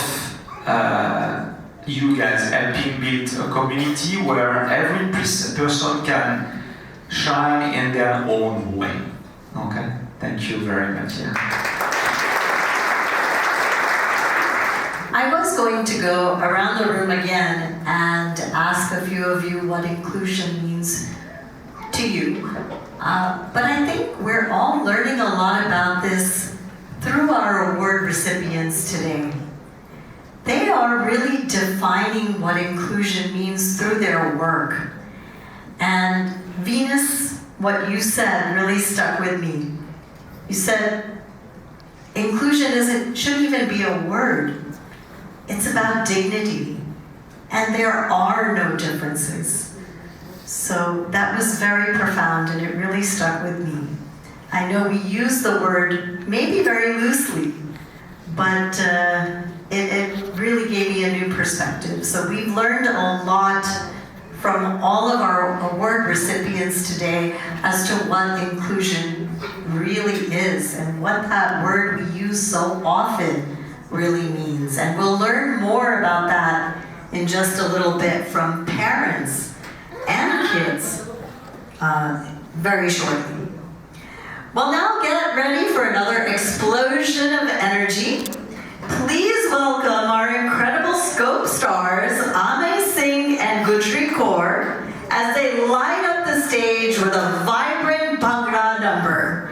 Speaker 3: you guys helping build a community where every person can shine in their own way. Okay, thank you very much. Yeah.
Speaker 2: I was going to go around the room again and ask a few of you what inclusion means to you. But I think we're all learning a lot about this through our award recipients today. They are really defining what inclusion means through their work. And Venus, what you said really stuck with me. You said inclusion shouldn't even be a word. It's about dignity. And there are no differences. So that was very profound, and it really stuck with me. I know we use the word maybe very loosely, but it really gave me a new perspective. So we've learned a lot from all of our award recipients today as to what inclusion really is and what that word we use so often really means. And we'll learn more about that in just a little bit from parents and kids very shortly. Well, now get ready for another explosion of energy. Please welcome our incredible SCOPE stars, Ame Singh and Gujri Kaur, as they light up the stage with a vibrant Bhangra number.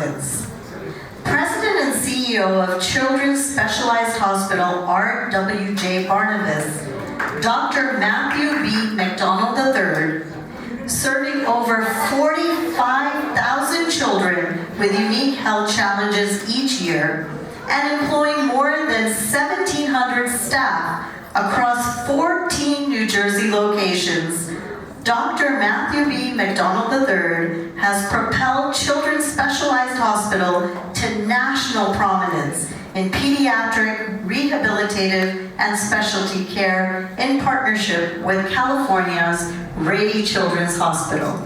Speaker 2: excellence. President and CEO of Children's Specialized Hospital, RWJ Barnabas, Dr. Matthew B. McDonald III, serving over 45,000 children with unique health challenges each year, and employing more than 1,700 staff across 14 New Jersey locations, Dr. Matthew B. McDonald III has propelled Children's Specialized Hospital to national prominence in pediatric, rehabilitative, and specialty care in partnership with California's Rady Children's Hospital.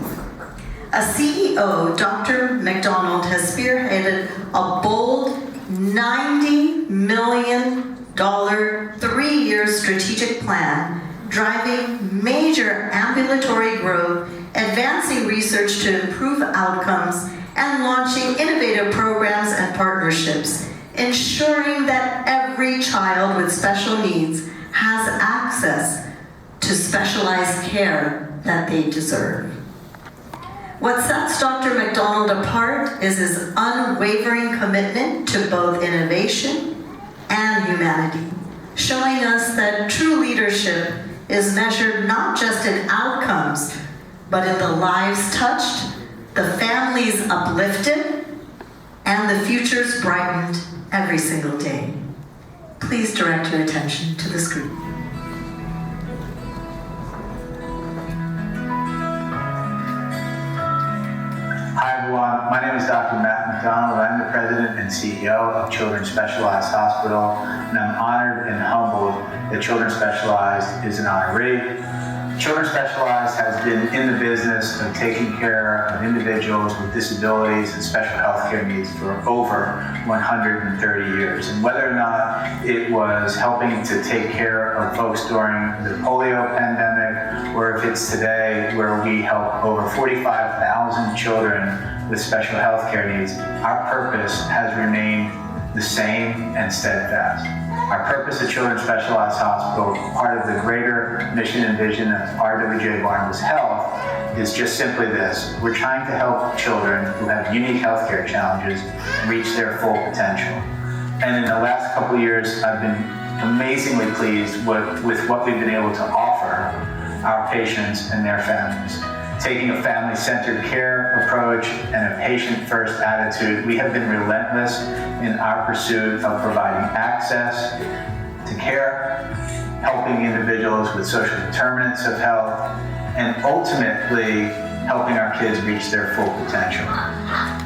Speaker 2: As CEO, Dr. McDonald has spearheaded a bold $90 million 3-year strategic plan, driving major ambulatory growth, advancing research to improve outcomes, and launching innovative programs and partnerships, ensuring that every child with special needs has access to specialized care that they deserve. What sets Dr. McDonald apart is his unwavering commitment to both innovation and humanity, showing us that true leadership is measured not just in outcomes, but in the lives touched, the families uplifted, and the futures brightened every single day. Please direct your attention to the screen.
Speaker 7: Hi everyone, my name is Dr. Matt McDonald. I'm the President and CEO of Children's Specialized Hospital, and I'm honored and humbled that Children's Specialized is an honoree. Children's Specialized has been in the business of taking care of individuals with disabilities and special health care needs for over 130 years. And whether or not it was helping to take care of folks during the polio pandemic, or if it's today where we help over 45,000 children with special health care needs, our purpose has remained the same and steadfast. Our purpose at Children's Specialized Hospital, part of the greater mission and vision of RWJ Barnabas Health, is just simply this. We're trying to help children who have unique healthcare challenges reach their full potential. And in the last couple of years, I've been amazingly pleased with what we've been able to offer our patients and their families. Taking a family-centered care approach and a patient-first attitude, we have been relentless in our pursuit of providing access to care, helping individuals with social determinants of health, and ultimately helping our kids reach their full potential.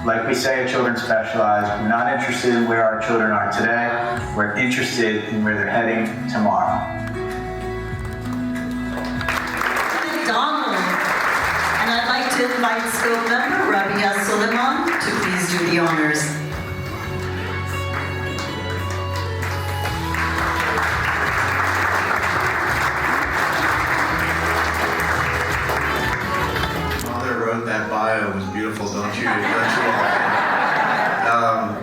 Speaker 7: Like we say at Children's Specialized, we're not interested in where our children are today, we're interested in where they're heading tomorrow.
Speaker 2: McDonald. And I'd like to invite SCOPE member Rabia Suleiman to please do the honors.
Speaker 22: Mother wrote that bio. It was beautiful, don't you?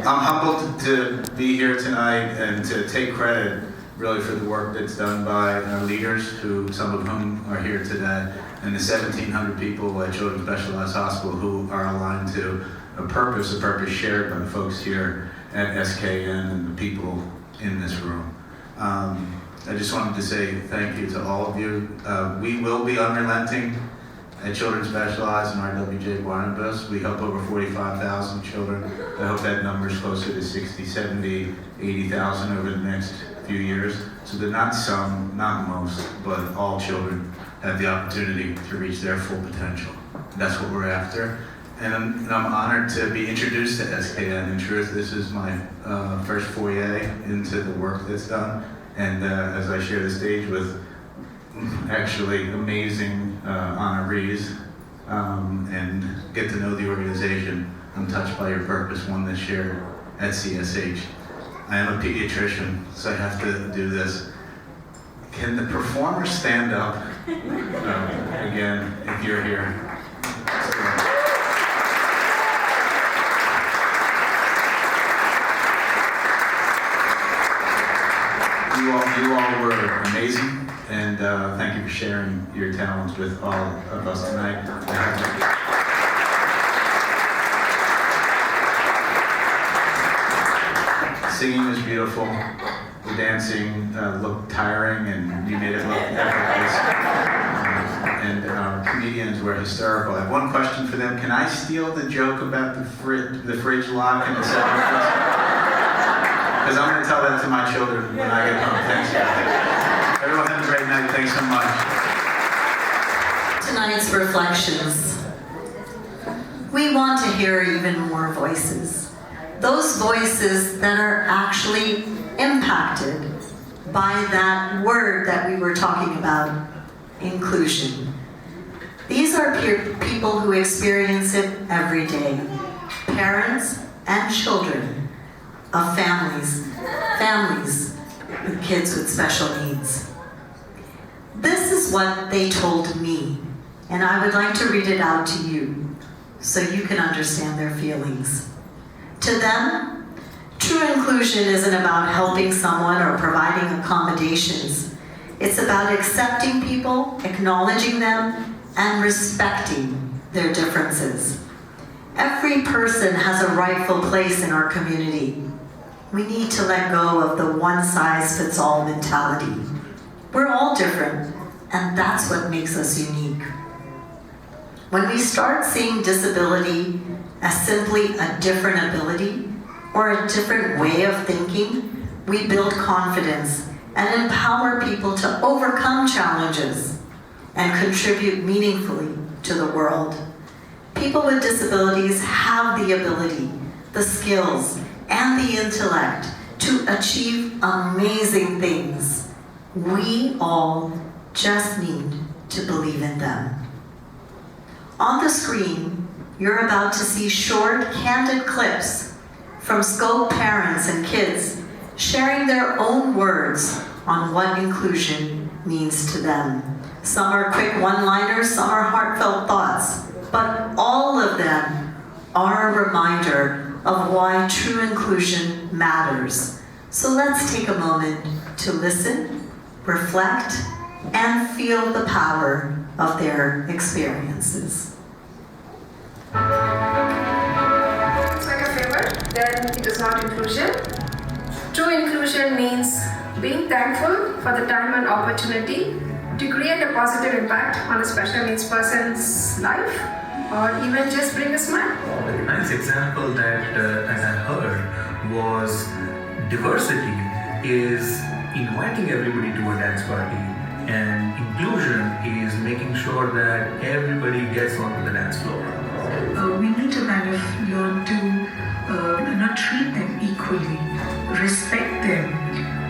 Speaker 22: I'm humbled to be here tonight and to take credit really for the work that's done by our leaders, some of whom are here today, and the 1,700 people at Children's Specialized Hospital who are aligned to a purpose shared by the folks here at SKN and the people in this room. I just wanted to say thank you to all of you. We will be unrelenting at Children's Specialized and RWJ Barnabas. We help over 45,000 children. I hope that number is closer to 60, 70, 80,000 over the next few years. So that not some, not most, but all children have the opportunity to reach their full potential. That's what we're after. And I'm honored to be introduced to SKN. In truth, this is my first foray into the work that's done. And as I share the stage with actually amazing honorees and get to know the organization, I'm touched by your purpose, one that's shared at CSH. I am a pediatrician, so I have to do this. Can the performer stand up again if you're here? You all were amazing, and thank you for sharing your talents with all of us tonight. singing was beautiful. The dancing looked tiring, and you made it look effortless. And our comedians were hysterical. I have one question for them. Can I steal the joke about the fridge lock in the 70s? Because I'm going to tell that to my children when I get home. Thanks, guys. Everyone have a great night. Thanks so much.
Speaker 2: Tonight's reflections. We want to hear even more voices. Those voices that are actually impacted by that word that we were talking about, inclusion. These are people who experience it every day. Parents and children of families with kids with special needs. This is what they told me, and I would like to read it out to you so you can understand their feelings. To them, true inclusion isn't about helping someone or providing accommodations. It's about accepting people, acknowledging them, and respecting their differences. Every person has a rightful place in our community. We need to let go of the one-size-fits-all mentality. We're all different, and that's what makes us unique. When we start seeing disability as simply a different ability or a different way of thinking, we build confidence and empower people to overcome challenges and contribute meaningfully to the world. People with disabilities have the ability, the skills, and the intellect to achieve amazing things. We all just need to believe in them. On the screen, you're about to see short, candid clips from SCOPE parents and kids sharing their own words on what inclusion means to them. Some are quick one-liners, some are heartfelt thoughts, but all of them are a reminder of why true inclusion matters. So let's take a moment to listen, reflect, and feel the power of their experiences.
Speaker 8: It's like a favor, then it is not inclusion. True inclusion means being thankful for the time and opportunity to create a positive impact on a special needs person's life, or even just bring a smile.
Speaker 9: A nice example that I heard was diversity is inviting everybody to a dance party, and inclusion is making sure that everybody gets onto the dance floor.
Speaker 23: We need to kind of learn to not treat them equally, respect them,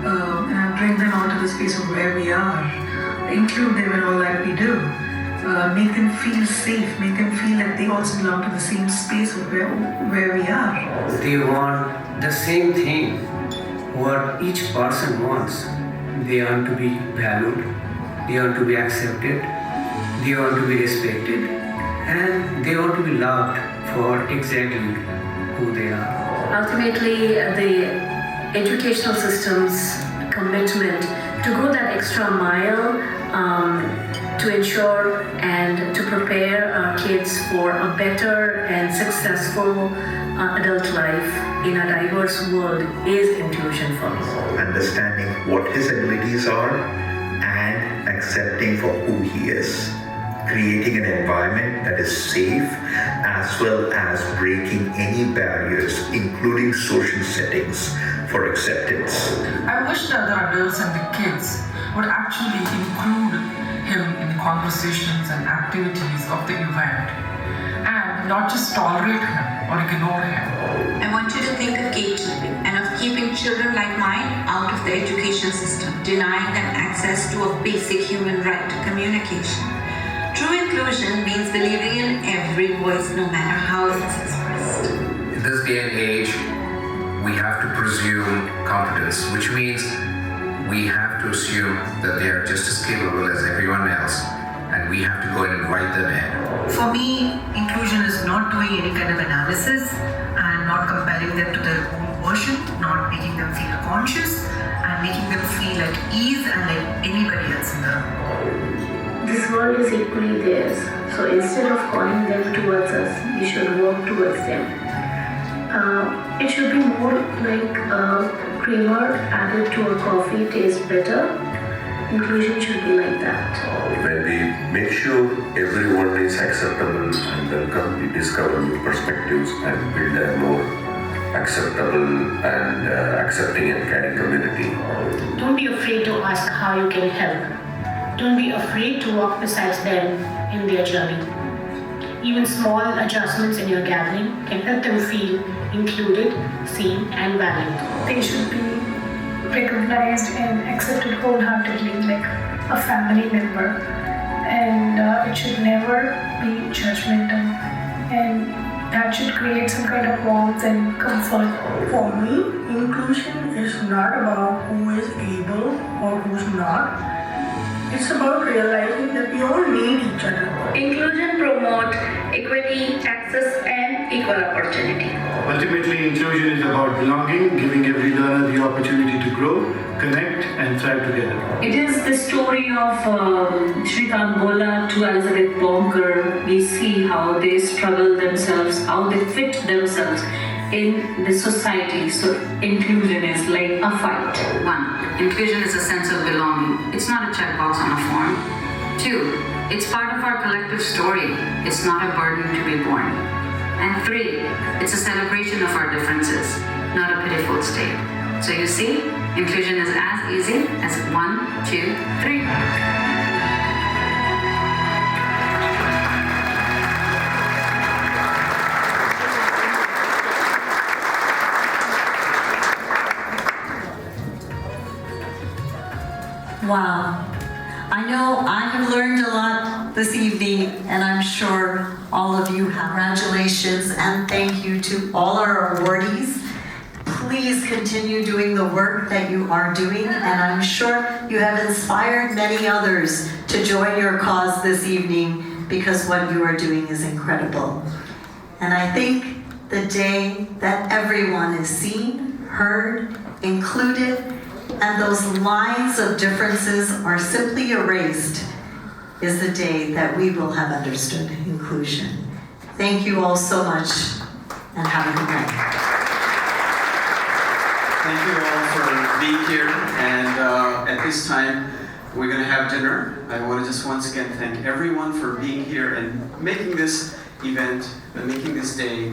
Speaker 23: and bring them out of the space of where we are, include them in all that we do, make them feel safe, make them feel like they also belong to the same space of where we are.
Speaker 24: They want the same thing, what each person wants. They want to be valued, they want to be accepted, they want to be respected, and they want to be loved for exactly who they are.
Speaker 4: Ultimately, the educational system's commitment to go that extra mile to ensure and to prepare our kids for a better and successful adult life in a diverse world is inclusion for me.
Speaker 25: Understanding what his abilities are and accepting for who he is. Creating an environment that is safe as well as breaking any barriers, including social settings, for acceptance.
Speaker 26: I wish the other adults and the kids would actually include him in conversations and activities of the event and not just tolerate him or ignore him.
Speaker 27: I want you to think of gatekeeping and of keeping children like mine out of the education system, denying them access to a basic human right to communication. True inclusion means believing in every voice, no matter how it's expressed.
Speaker 28: In this day and age, we have to presume competence, which means we have to assume that they are just as capable as everyone else, and we have to go and invite them in.
Speaker 29: For me, inclusion is not doing any kind of analysis and not comparing them to their own version, not making them feel conscious, and making them feel at ease and like anybody else in the room.
Speaker 4: This world is equally theirs, so instead of calling them towards us, we should work towards them.
Speaker 1: It should be more like creamer added to a coffee tastes better. Inclusion should be like that.
Speaker 5: When we make sure everyone is acceptable and welcome, we discover new perspectives and build a more acceptable and accepting and caring community.
Speaker 10: Don't be afraid to ask how you can help. Don't be afraid to walk beside them in their journey. Even small adjustments in your gathering can help them feel included, seen, and valued.
Speaker 11: They should be recognized and accepted wholeheartedly like a family member, and it should never be judgmental, and that should create some kind of warmth and comfort.
Speaker 29: For me, inclusion is not about who is able or who's not. It's about realizing that we all need each other.
Speaker 27: Inclusion promotes equity, access, and equal opportunity.
Speaker 12: Ultimately, inclusion is about belonging, giving every learner the opportunity to grow, connect, and thrive together.
Speaker 13: It is the story of Shrikant Bola to Elizabeth Bonker. We see how they struggle themselves, how they fit themselves in the society. So inclusion is like a fight.
Speaker 27: 1. Inclusion is a sense of belonging. It's not a checkbox on a form. 2. It's part of our collective story. It's not a burden to be borne. And 3. It's a celebration of our differences, not a pitiful state. So you see, inclusion is as easy as 1, 2, 3.
Speaker 2: Wow. I know I have learned a lot this evening, and I'm sure all of you have. Congratulations and thank you to all our awardees. Please continue doing the work that you are doing, and I'm sure you have inspired many others to join your cause this evening, because what you are doing is incredible. And I think the day that everyone is seen, heard, included, and those lines of differences are simply erased is the day that we will have understood inclusion. Thank you all so much, and have a good night.
Speaker 15: Thank you all for being here, and at this time we're going to have dinner. I want to just once again thank everyone for being here and making this event, making this day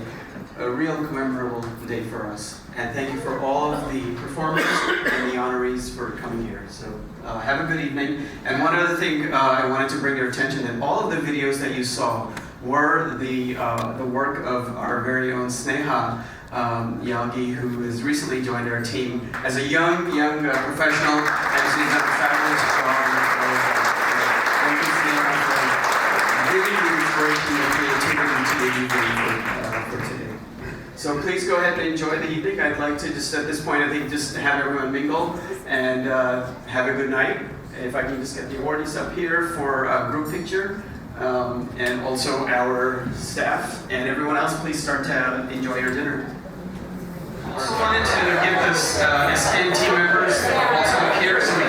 Speaker 15: a real commemorable day for us. And thank you for all of the performers and the honorees for coming here. So have a good evening. And one other thing I wanted to bring your attention, that all of the videos that you saw were the work of our very own Sneha Yagi, who has recently joined our team as a young professional, and she's done a fabulous job. Thank you, Sneha, for giving the inspiration and creativity to the evening for today. So please go ahead and enjoy the evening. I'd like to just at this point, I think, just have everyone mingle and have a good night. If I can just get the awardees up here for a group picture, and also our staff and everyone else, please start to enjoy your dinner. I also wanted to give this SKN team members also up here some